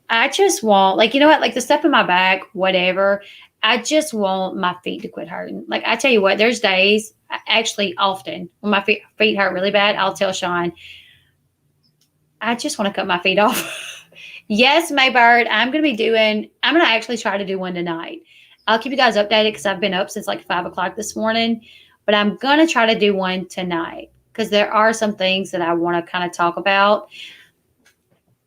I just want, like, you know what? Like the stuff in my back, whatever. I just want my feet to quit hurting. Like, I tell you what, there's days, actually often, when my feet hurt really bad, I'll tell Sean, I just want to cut my feet off. Yes, Maybird, I'm going to actually try to do one tonight. I'll keep you guys updated because I've been up since like 5 o'clock this morning. But I'm going to try to do one tonight because there are some things that I want to kind of talk about.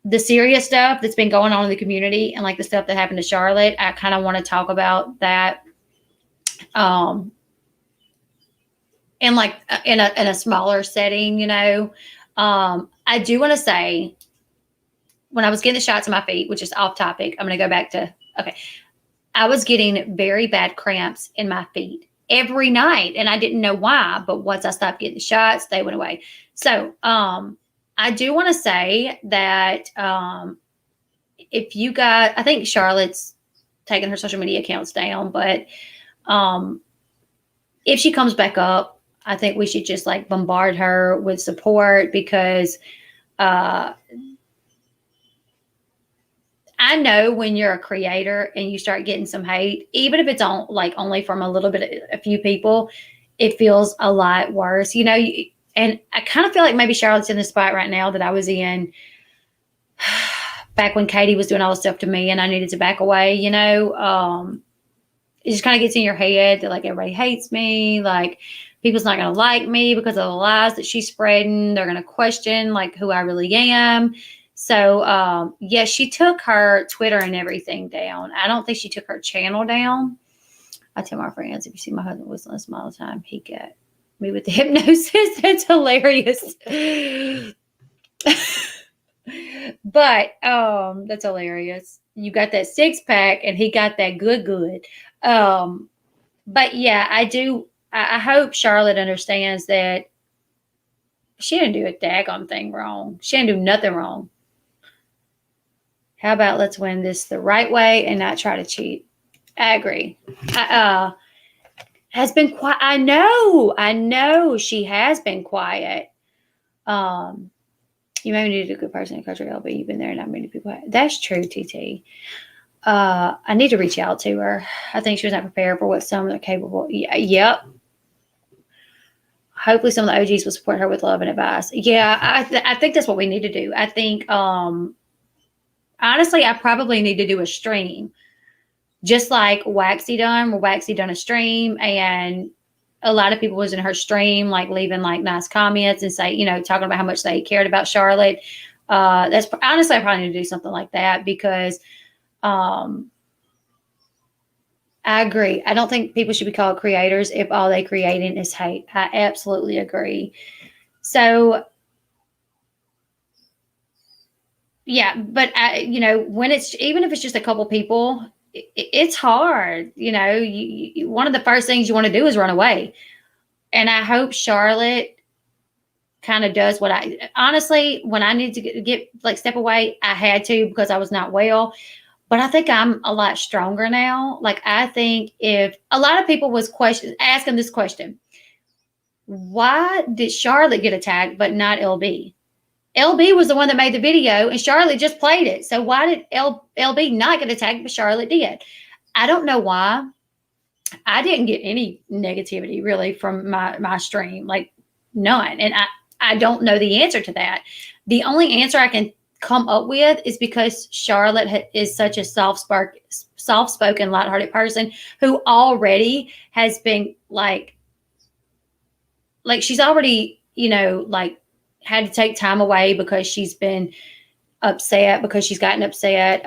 The serious stuff that's been going on in the community and like the stuff that happened to Charlotte, I kind of want to talk about that. In like in a smaller setting, I do want to say when I was getting the shots in my feet, which is off topic, I'm going to go back to, okay. I was getting very bad cramps in my feet every night and I didn't know why, but once I stopped getting the shots, they went away. So, I do want to say that if you got, I think Charlotte's taking her social media accounts down, but if she comes back up, I think we should just like bombard her with support because I know when you're a creator and you start getting some hate, even if it's only from a few people, it feels a lot worse, and I kind of feel like maybe Charlotte's in the spot right now that I was in back when Katie was doing all the stuff to me and I needed to back away, it just kind of gets in your head that like everybody hates me. Like people's not going to like me because of the lies that she's spreading. They're going to question like who I really am. So, yeah, she took her Twitter and everything down. I don't think she took her channel down. I tell my friends, if you see my husband whistling a smile all the time, he got me with the hypnosis. That's hilarious. But that's hilarious. You got that 6-pack and he got that good. But yeah, I hope Charlotte understands that she didn't do a daggone thing wrong. She didn't do nothing wrong. How about let's win this the right way and not try to cheat? I agree. Has been quiet. I know she has been quiet. You maybe need a good person in country, LB. You've been there, not many people. That's true, TT. I need to reach out to her. I think she was not prepared for what some are capable. Yep. Hopefully some of the OGs will support her with love and advice. Yeah, I think that's what we need to do. I think, honestly, I probably need to do a stream. Just like Waxy done, where Waxy done a stream and a lot of people was in her stream, like leaving like nice comments and say, talking about how much they cared about Charlotte. That's honestly, I probably need to do something like that because I I agree. I don't think people should be called creators if all they creating is hate. I absolutely agree. So yeah, but when it's even if it's just a couple people, it's hard. One of the first things you want to do is run away. And I hope Charlotte kind of does what I honestly, when I need to get like step away, I had to because I was not well. But I think I'm a lot stronger now. Like I think if a lot of people was asking this question, why did Charlotte get attacked but not LB? LB was the one that made the video and Charlotte just played it. So why did LB not get attacked but Charlotte did? I don't know why. I didn't get any negativity really from my stream, like none. And I don't know the answer to that. The only answer I can come up with is because Charlotte is such a soft-spoken, lighthearted person who already has been like she's already, like had to take time away because she's been upset because she's gotten upset.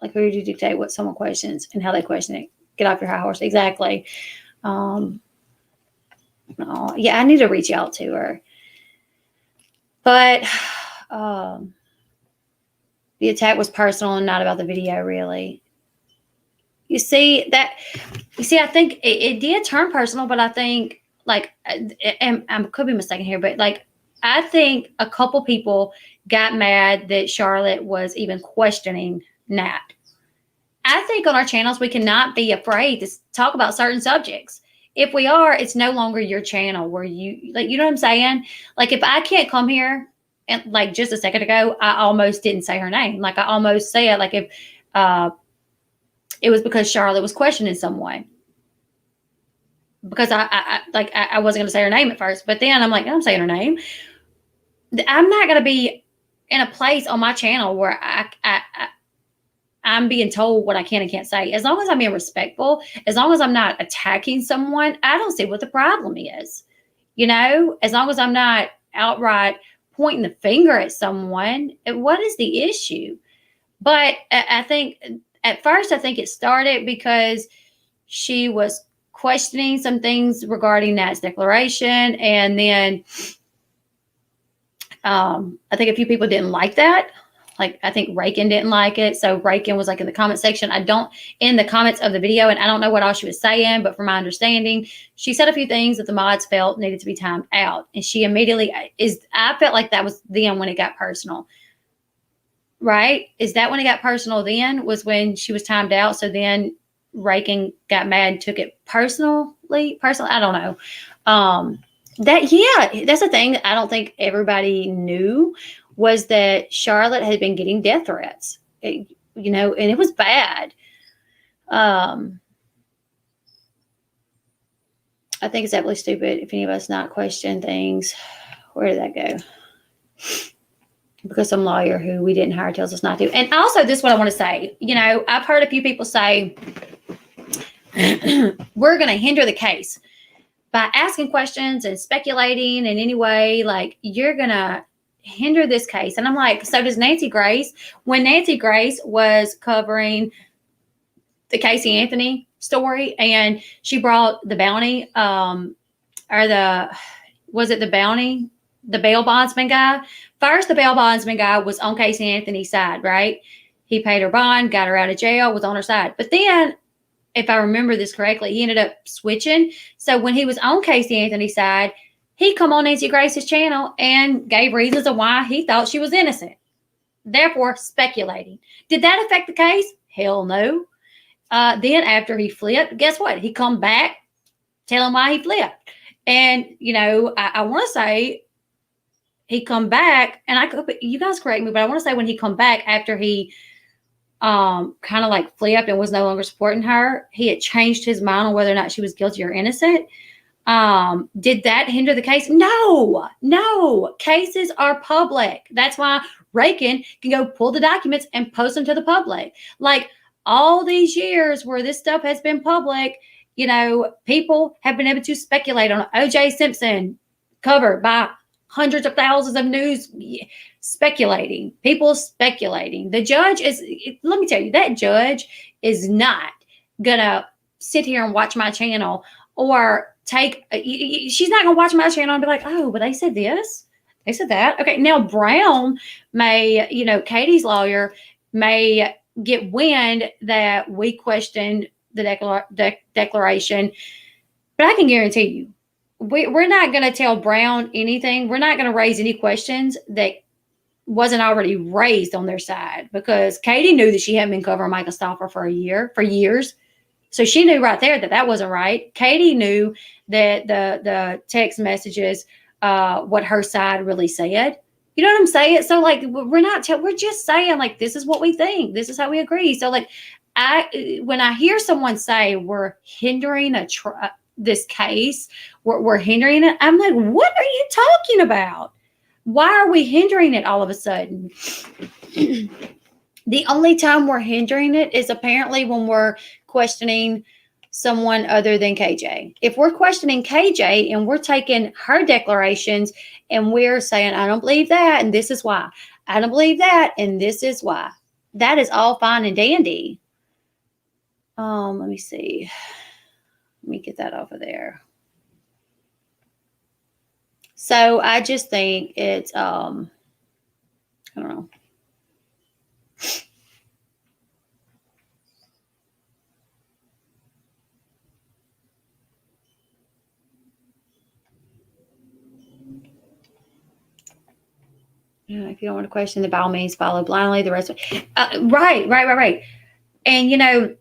Like who do you dictate what someone questions and how they question it? Get off your high horse. Exactly. No, yeah, I need to reach out to her. But the attack was personal and not about the video, really. I think it did turn personal, but I think and I could be mistaken here, but I think a couple people got mad that Charlotte was even questioning Nat. I think on our channels, we cannot be afraid to talk about certain subjects. If we are, it's no longer your channel where you know what I'm saying? Like if I can't come here and like just a second ago, I almost didn't say her name. Like I almost said, like if it was because Charlotte was questioning someone. Because I wasn't going to say her name at first, but then I'm like, I'm saying her name. I'm not going to be in a place on my channel where I'm being told what I can and can't say. As long as I'm being respectful, as long as I'm not attacking someone, I don't see what the problem is. As long as I'm not outright pointing the finger at someone, what is the issue? But I think at first, I think it started because she was questioning some things regarding Nat's declaration. And then I think a few people didn't like that. Like, I think Rakin didn't like it. So Rakin was like in the comment section. In the comments of the video, and I don't know what all she was saying, but from my understanding, she said a few things that the mods felt needed to be timed out. And she immediately I felt like that was then when it got personal. Right? Is that when it got personal then? Was when she was timed out. So then Rakin got mad and took it personally. I don't know. That's the thing that I don't think everybody knew was that Charlotte had been getting death threats, and it was bad. I think it's absolutely stupid if any of us not question things. Where did that go? Because some lawyer who we didn't hire tells us not to. And also, this is what I want to say. I've heard a few people say, we're going to hinder the case by asking questions and speculating in any way. Like, you're going to hinder this case. And I'm like, so does Nancy Grace. When Nancy Grace was covering the Casey Anthony story and she brought the bounty, was it the bounty? The bail bondsman guy. First, the bail bondsman guy was on Casey Anthony's side, right? He paid her bond, got her out of jail, was on her side. But then, if I remember this correctly, he ended up switching. So when he was on Casey Anthony's side, he come on Nancy Grace's channel and gave reasons of why he thought she was innocent. Therefore, speculating. Did that affect the case? Hell no. Then after he flipped, guess what? He come back, tell him why he flipped. And, I want to say, he come back, and you guys correct me, but I want to say when he come back after he kind of like flipped and was no longer supporting her, he had changed his mind on whether or not she was guilty or innocent. Did that hinder the case? No. Cases are public. That's why Rakin can go pull the documents and post them to the public. Like all these years where this stuff has been public, people have been able to speculate on O.J. Simpson covered by hundreds of thousands of news speculating. People speculating. The judge let me tell you, that judge is not gonna sit here and watch my channel or she's not gonna watch my channel and be like, oh, but they said this, they said that. Okay, now Brown may, Katie's lawyer may get wind that we questioned the declaration, but I can guarantee you, we're not going to tell Brown anything. We're not going to raise any questions that wasn't already raised on their side, because Katie knew that she hadn't been covering Michael Stoffer for years. So she knew right there that that wasn't right. Katie knew that the text messages, what her side really said. You know what I'm saying? So like, we're just saying like, this is what we think. This is how we agree. So like, when I hear someone say we're hindering this case, we're hindering it, I'm like, what are you talking about? Why are we hindering it all of a sudden? The only time we're hindering it is apparently when we're questioning someone other than KJ. If we're questioning KJ and we're taking her declarations and we're saying, I don't believe that, and this is why. I don't believe that, and this is why. That is all fine and dandy. Let me see. Let me get that off of there. So I just think it's, I don't know. If you don't want to question, by all means, follow blindly. The rest of right. And,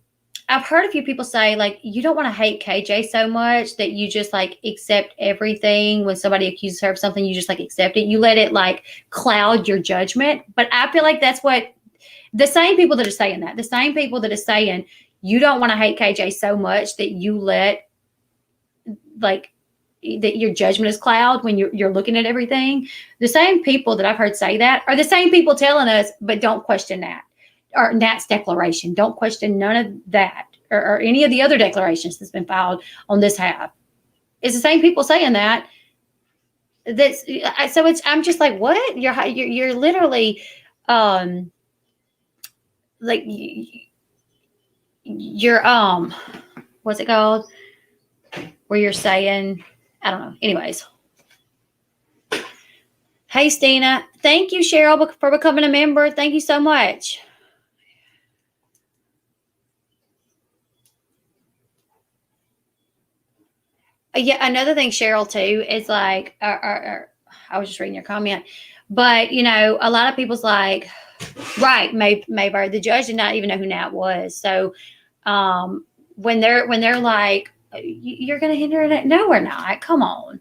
I've heard a few people say, like, you don't want to hate KJ so much that you just, like, accept everything. When somebody accuses her of something, you just, like, accept it. You let it, like, cloud your judgment. But I feel like that's what the same people that are saying that, the same people that are saying you don't want to hate KJ so much that you let, like, that your judgment is cloud when you're looking at everything. The same people that I've heard say that are the same people telling us, but don't question that. Or Nat's declaration. Don't question none of that, or any of the other declarations that's been filed on this half. It's the same people saying that. So I'm just like, what? You're literally, like, you're what's it called? Where you're saying, I don't know. Anyways. Hey, Stina. Thank you, Cheryl, for becoming a member. Thank you so much. Yeah, another thing, Cheryl, too, is like, I was just reading your comment, but a lot of people's like, right, Mayberg, the judge did not even know who Nat was. So, when they're like, you're going to hinder it, no, we're not. Come on.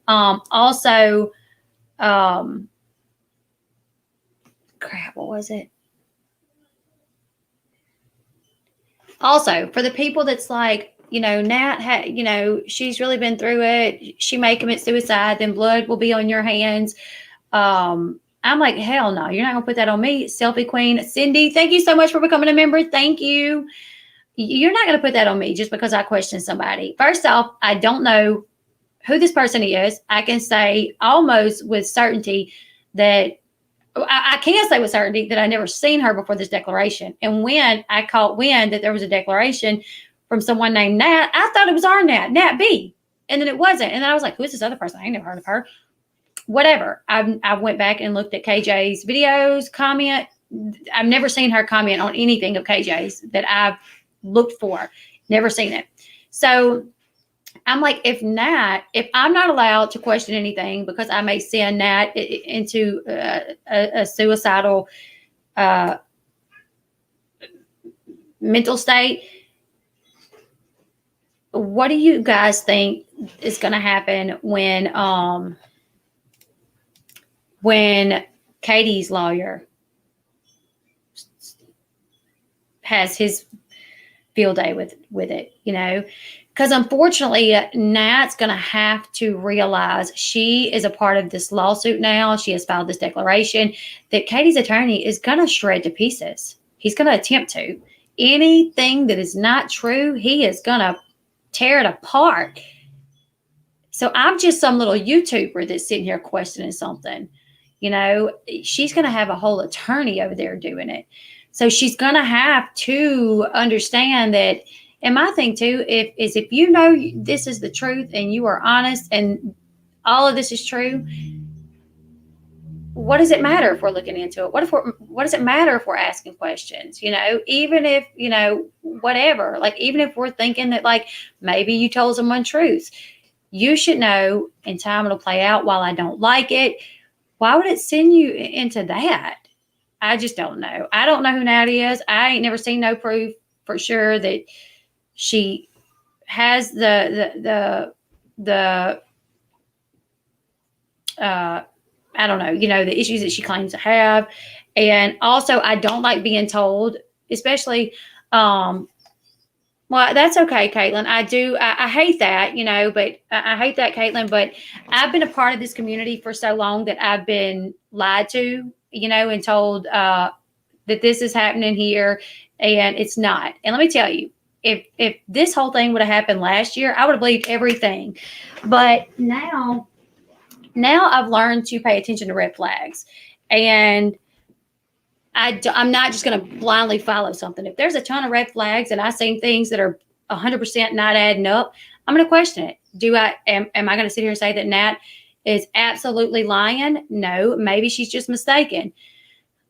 Also, crap, what was it? Also, for the people that's like, Nat she's really been through it. She may commit suicide, then blood will be on your hands. I'm like, hell no, you're not gonna put that on me. Selfie Queen. Cindy, thank you so much for becoming a member. Thank you. You're not gonna put that on me just because I question somebody. First off, I don't know who this person is. I can say almost with certainty that I can't say with certainty that I never seen her before this declaration. And when I caught wind that there was a declaration from someone named Nat, I thought it was our Nat B. And then it wasn't. And then I was like, who is this other person? I ain't never heard of her. Whatever. I went back and looked at KJ's videos, comment. I've never seen her comment on anything of KJ's that I've looked for. Never seen it. So I'm like, if I'm not allowed to question anything because I may send Nat into a suicidal mental state, what do you guys think is going to happen when Katie's lawyer has his field day with it, Because unfortunately, Nat's going to have to realize she is a part of this lawsuit now. She has filed this declaration that Katie's attorney is going to shred to pieces. He's going to attempt to. Anything that is not true, he is going to tear it apart. So I'm just some little YouTuber that's sitting here questioning something. She's going to have a whole attorney over there doing it. So she's going to have to understand that And my thing too, if you know this is the truth and you are honest and all of this is true, what does it matter if we're looking into it? What does it matter if we're asking questions? Even if, whatever, like, even if we're thinking that, like, maybe you told someone truth, you should know in time it'll play out. While I don't like it, why would it send you into that? I just don't know. I don't know who Natty is. I ain't never seen no proof for sure that she has the I don't know, the issues that she claims to have. And also, I don't like being told, especially, well, that's okay, Caitlin. I hate that, but I hate that, Caitlin. But I've been a part of this community for so long that I've been lied to, and told that this is happening here, and it's not. And let me tell you, if this whole thing would have happened last year, I would have believed everything. But now I've learned to pay attention to red flags, and I'm not just going to blindly follow something. If there's a ton of red flags and I see things that are 100% not adding up, I'm going to question it. Am I going to sit here and say that Nat is absolutely lying? No, maybe she's just mistaken.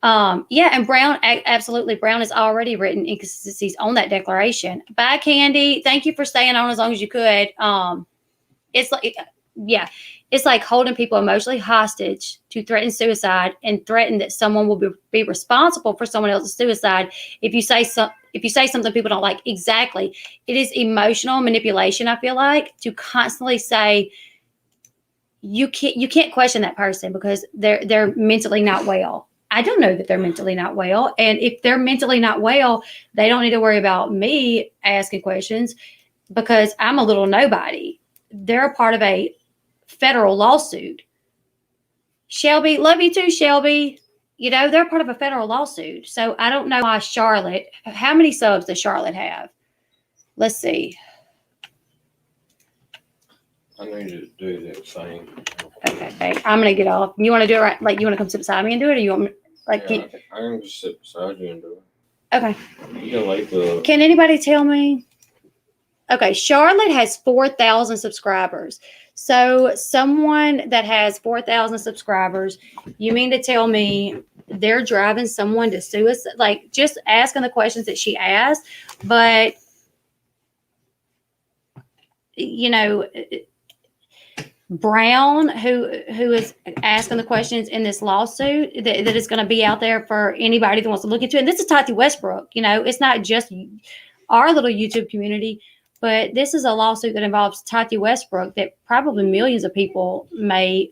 Yeah, and Brown, absolutely. Brown has already written inconsistencies on that declaration. Bye, Candy. Thank you for staying on as long as you could. It's like, yeah, it's like holding people emotionally hostage to threaten suicide and threaten that someone will be responsible for someone else's suicide. If you say something people don't like, exactly. It is emotional manipulation, I feel like, to constantly say you can't question that person because they're mentally not well. I don't know that they're mentally not well. And if they're mentally not well, they don't need to worry about me asking questions because I'm a little nobody. They're a part of a federal lawsuit. Shelby, love you too, Shelby. They're part of a federal lawsuit. So I don't know why Charlotte, how many subs does Charlotte have? Let's see. I need to do that same. Okay, I'm going to get off. You want to do it right? Like, you want to come sit beside me and do it? Or you want me, like, I can just sit beside you and do it. Okay. You can Can anybody tell me? Okay, Charlotte has 4,000 subscribers. So someone that has 4,000 subscribers, you mean to tell me they're driving someone to suicide? Like, just asking the questions that she asked, but Brown, who is asking the questions in this lawsuit that is going to be out there for anybody that wants to look into it. And this is Tati Westbrook. It's not just our little YouTube community. But this is a lawsuit that involves Tati Westbrook that probably millions of people may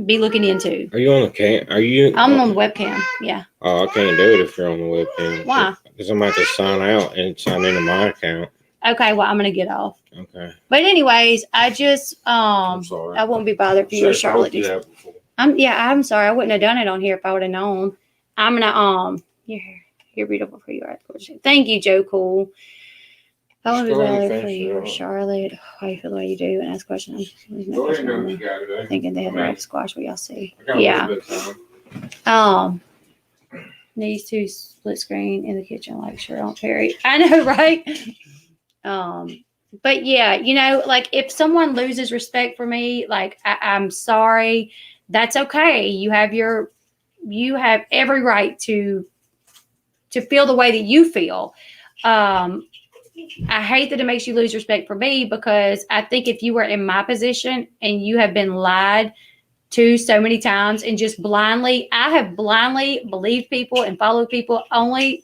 be looking into. Are you on the cam? I'm on the webcam. Yeah. Oh, I can't do it if you're on the webcam. Why? Because I'm about to sign out and sign into my account. Okay. Well, I'm going to get off. Okay. But anyways, I just I'm sorry. I won't be bothered if you or Charlotte do. I'm sorry. I wouldn't have done it on here if I would have known. I'm gonna you're beautiful for you. Thank you, Joe Cool. I want to be valid for you or Charlotte. Why you feel the way you do and ask questions. Thinking they have the right squash what y'all see. Yeah. These two split screen in the kitchen like Cheryl and Perry. I know, right? But yeah, like if someone loses respect for me, like I'm sorry. That's okay. You have every right to feel the way that you feel. I hate that it makes you lose respect for me because I think if you were in my position and you have been lied to so many times and just I have blindly believed people and followed people only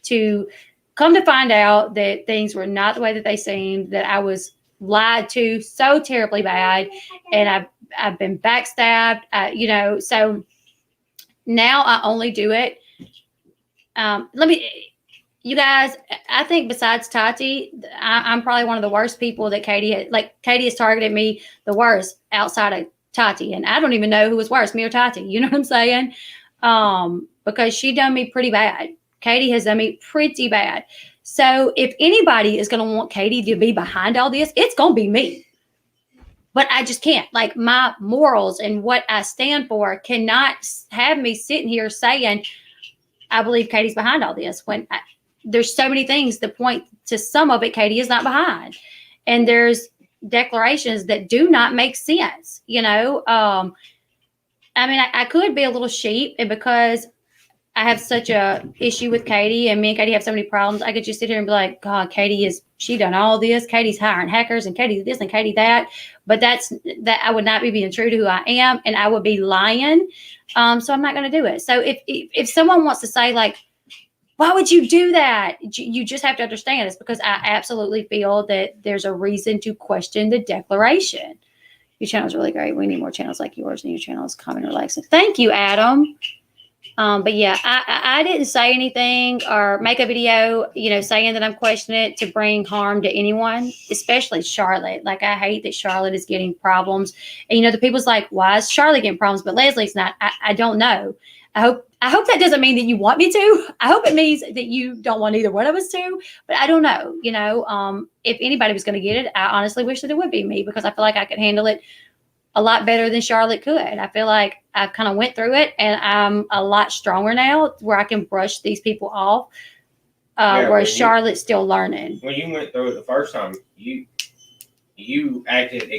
to come to find out that things were not the way that they seemed, that I was lied to so terribly bad, and I've been backstabbed, so now I only do it. You guys, I think besides Tati, I'm probably one of the worst people that Katie has targeted me the worst outside of Tati. And I don't even know who was worse, me or Tati. You know what I'm saying? Because she done me pretty bad. Katie has done me pretty bad. So if anybody is going to want Katie to be behind all this, it's going to be me. But I just can't. Like, my morals and what I stand for cannot have me sitting here saying, I believe Katie's behind all this when there's so many things that point to some of it Katie is not behind. And there's declarations that do not make sense, you know. I mean, I could be a little sheep, and because I have such a issue with Katie, and me and Katie have so many problems, I could just sit here and be like, God, she done all this. Katie's hiring hackers, and Katie this and Katie that. But that I would not be being true to who I am, and I would be lying. So I'm not going to do it. So if someone wants to say like, why would you do that? You just have to understand it's because I absolutely feel that there's a reason to question the declaration. Your channel is really great. We need more channels like yours, and your channel is calm and relaxing. Thank you, Adam. But yeah, I didn't say anything or make a video, you know, saying that I'm questioning it to bring harm to anyone, especially Charlotte. Like, I hate that Charlotte is getting problems. And, you know, the people's like, why is Charlotte getting problems, but Leslie's not? I don't know. I hope that doesn't mean that you want me to. I hope it means that you don't want either one of us to, but I don't know. You know, if anybody was going to get it, I honestly wish that it would be me, because I feel like I could handle it a lot better than Charlotte could. I feel like I've kind of went through it, and I'm a lot stronger now where I can brush these people off. Whereas Charlotte's still learning. When you went through it the first time, you acted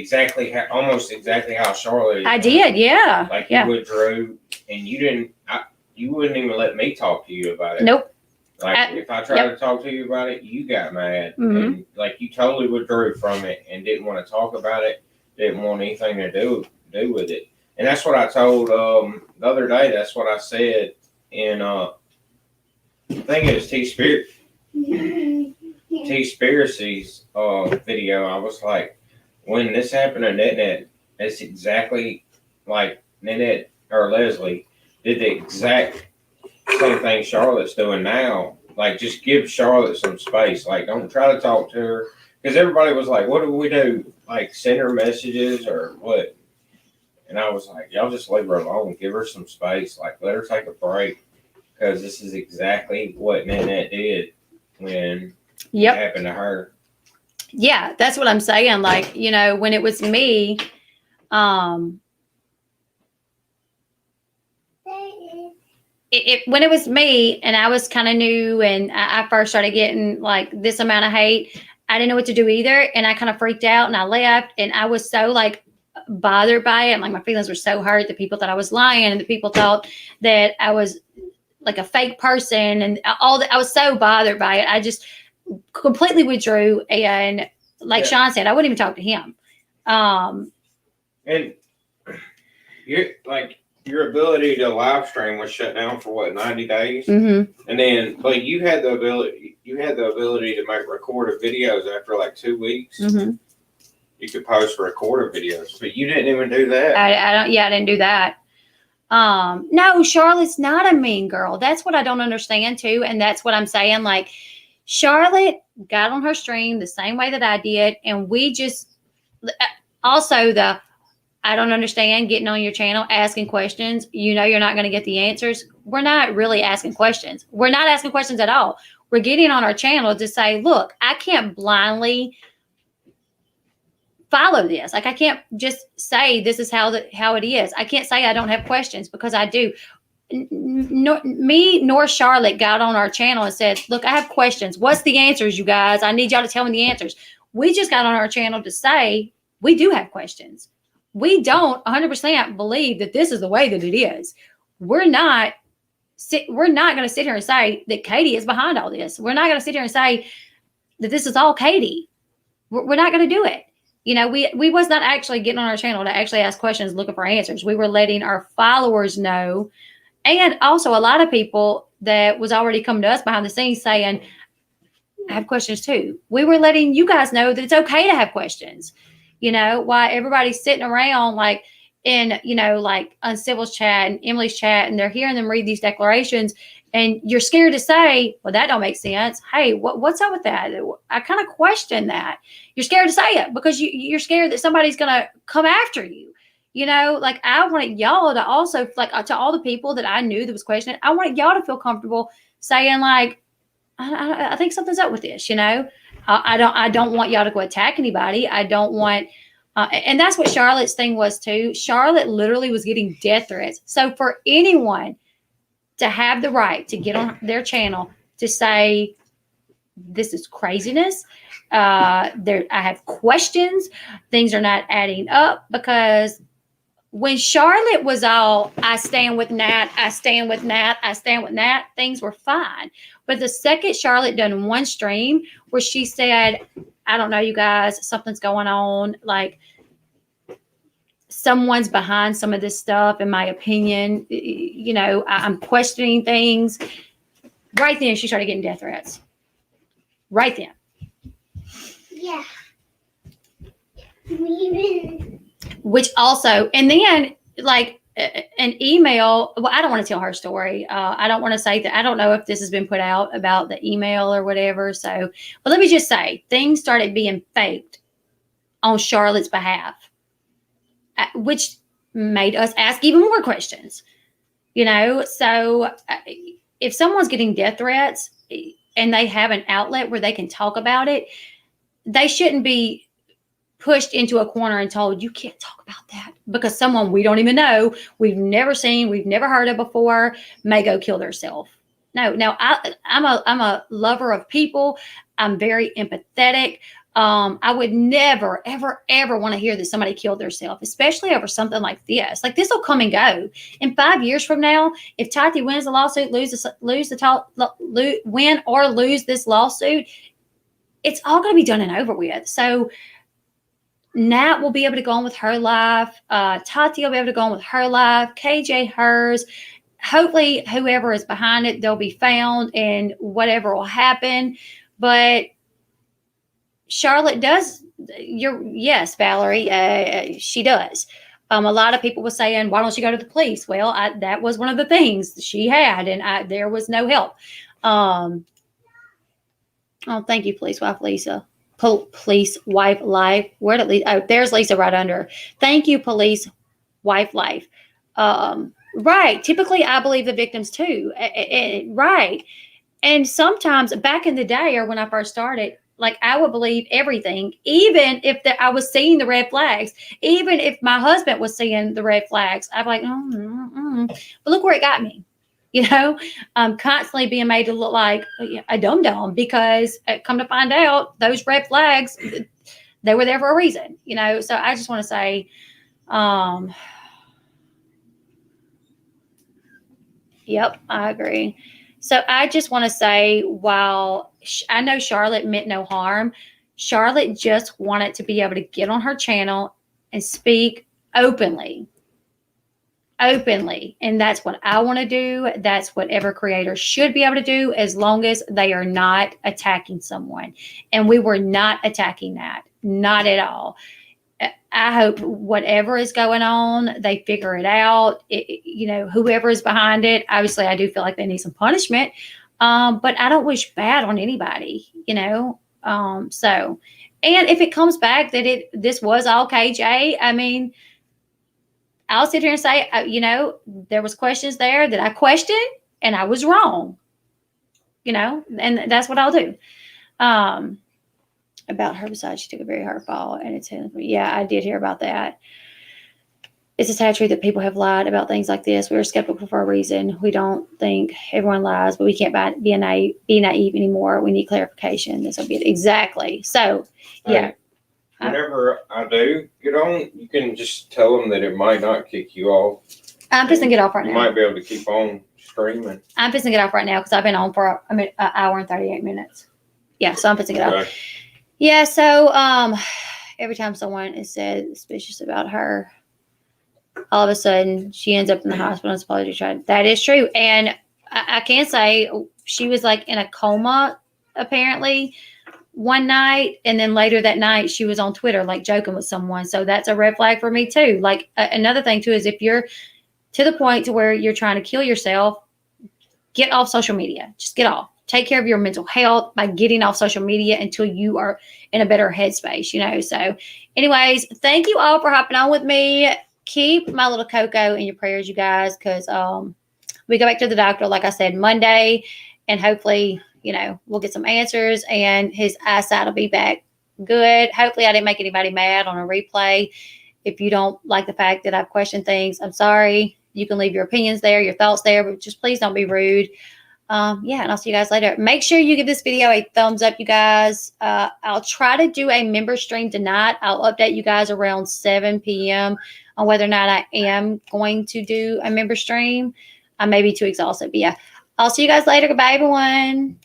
almost exactly how Charlotte. I did, yeah. Like you withdrew, and you wouldn't even let me talk to you about it. Nope. Like if I tried to talk to you about it, you got mad, and like you totally withdrew from it and didn't want to talk about it. Didn't want anything to do with it. And that's what I told the other day. That's what I said in I think it was T-Spiracy's video. I was like, when this happened to Net, it's exactly like Net or Leslie did the exact same thing Charlotte's doing now. Like, just give Charlotte some space. Like, don't try to talk to her. Because everybody was like, what do we do? Like, send her messages or what? And I was like, y'all just leave her alone. Give her some space. Like, let her take a break. Because this is exactly what Nanette did when it happened to her. Yeah, that's what I'm saying. Like, you know, when it was me, when it was me and I was kind of new and I first started getting like this amount of hate, I didn't know what to do either. And I kind of freaked out and I left, and I was so like bothered by it. And like my feelings were so hurt that people thought I was lying, and the people thought that I was like a fake person, and all that. I was so bothered by it. I just completely withdrew. And like Sean said, I wouldn't even talk to him. And you're like, your ability to live stream was shut down for what, 90 days? Mm-hmm. And then, but you had the ability to make recorded videos after like 2 weeks. Mm-hmm. You could post recorded videos, but you didn't even do that. I didn't do that. No, Charlotte's not a mean girl. That's what I don't understand too. And that's what I'm saying. Like, Charlotte got on her stream the same way that I did. And we just, also I don't understand getting on your channel, asking questions. You know, you're not going to get the answers. We're not really asking questions. We're not asking questions at all. We're getting on our channel to say, look, I can't blindly follow this. Like, I can't just say this is how it is. I can't say I don't have questions, because I do. Me nor Charlotte got on our channel and said, look, I have questions. What's the answers, you guys? I need y'all to tell me the answers. We just got on our channel to say we do have questions. We don't 100% believe that this is the way that it is. We're not going to sit here and say that Katie is behind all this. We're not going to sit here and say that this is all Katie. We're not going to do it. You know, we was not actually getting on our channel to actually ask questions, looking for answers. We were letting our followers know, and also a lot of people that was already coming to us behind the scenes saying, I have questions too. We were letting you guys know that it's okay to have questions. You know, why everybody's sitting around like in, you know, like on Sybil's chat and Emily's chat, and they're hearing them read these declarations, and you're scared to say, well, that don't make sense. Hey, what's up with that? I kind of question that. You're scared to say it because you're scared that somebody's going to come after you. You know, like, I wanted y'all to also, like, to all the people that I knew that was questioning, I wanted y'all to feel comfortable saying, like, I think something's up with this, you know. I don't want y'all to go attack anybody. I don't want, and that's what Charlotte's thing was too. Charlotte literally was getting death threats. So for anyone to have the right to get on their channel to say this is craziness. I have questions. Things are not adding up, because when Charlotte was all, I stand with Nat, I stand with Nat, I stand with Nat, things were fine. But the second Charlotte done one stream where she said, I don't know, you guys, something's going on, like someone's behind some of this stuff, in my opinion, you know, I'm questioning things. Right then, she started getting death threats. Right then. Yeah. Which also, and then like an email. Well, I don't want to tell her story. I don't want to say that. I don't know if this has been put out about the email or whatever. So, but let me just say, things started being faked on Charlotte's behalf, which made us ask even more questions. You know, so if someone's getting death threats and they have an outlet where they can talk about it, they shouldn't be pushed into a corner and told, you can't talk about that, because someone we don't even know, we've never seen, we've never heard of before, may go kill themselves. No, I'm a lover of people. I'm very empathetic. I would never, ever, ever want to hear that somebody killed themselves, especially over something like this. Like, this will come and go. In 5 years from now, if Tati wins the lawsuit, win or lose this lawsuit, it's all going to be done and over with. So Nat will be able to go on with her life. Tati will be able to go on with her life. KJ hers. Hopefully, whoever is behind it, they'll be found, and whatever will happen. But Charlotte does. Yes, Valerie. She does. A lot of people were saying, "Why don't you go to the police?" Well, that was one of the things she had, and there was no help. Oh, thank you, police wife Lisa. Police wife life. Where did Lisa? Oh, there's Lisa right under. Thank you, police wife life. Right. Typically, I believe the victims too. Right. And sometimes back in the day, or when I first started, like, I would believe everything, even if I was seeing the red flags, even if my husband was seeing the red flags. I'd be like, but look where it got me. You know, I'm constantly being made to look like a dum-dum, because come to find out, those red flags, they were there for a reason, you know? So I just want to say, yep, I agree. So I just want to say, while I know Charlotte meant no harm, Charlotte just wanted to be able to get on her channel and speak openly. And that's what I want to do. That's what every creator should be able to do, as long as they are not attacking someone. And we were not attacking that. Not at all. I hope whatever is going on, they figure it out. You know, whoever is behind it, obviously I do feel like they need some punishment. But I don't wish bad on anybody, you know? So, and if it comes back that this was all KJ, I mean, I'll sit here and say, you know, there was questions there that I questioned and I was wrong, you know, and that's what I'll do. About herbicide, she took a very hard fall, and it's, yeah, I did hear about that. It's a sad truth that people have lied about things like this. We're skeptical for a reason. We don't think everyone lies, but we can't be naive anymore. We need clarification. This will be it. Exactly. So, yeah. Whenever I do get on, you can just tell them that it might not kick you off. I'm just going to get off right now. You might be able to keep on streaming. I'm just going to get off right now, because I've been on for an hour and 38 minutes. Yeah, so I'm just going to get off. Yeah, so every time someone is said suspicious about her, all of a sudden she ends up in the hospital and apology tried. That is true. And I can say she was like in a coma, apparently, one night, and then later that night she was on Twitter like joking with someone. So that's a red flag for me too. Like another thing too is, if you're to the point to where you're trying to kill yourself, get off social media. Just get off. Take care of your mental health by getting off social media until you are in a better headspace, you know. So anyways, thank you all for hopping on with me. Keep my little Coco in your prayers, you guys, because we go back to the doctor, like I said, Monday, and hopefully, you know, we'll get some answers and his eyesight will be back good. Hopefully I didn't make anybody mad on a replay. If you don't like the fact that I've questioned things, I'm sorry. You can leave your opinions there, your thoughts there, but just please don't be rude. Yeah, and I'll see you guys later. Make sure you give this video a thumbs up, you guys. I'll try to do a member stream tonight. I'll update you guys around 7 p.m. on whether or not I am going to do a member stream. I may be too exhausted, but yeah. I'll see you guys later. Goodbye, everyone.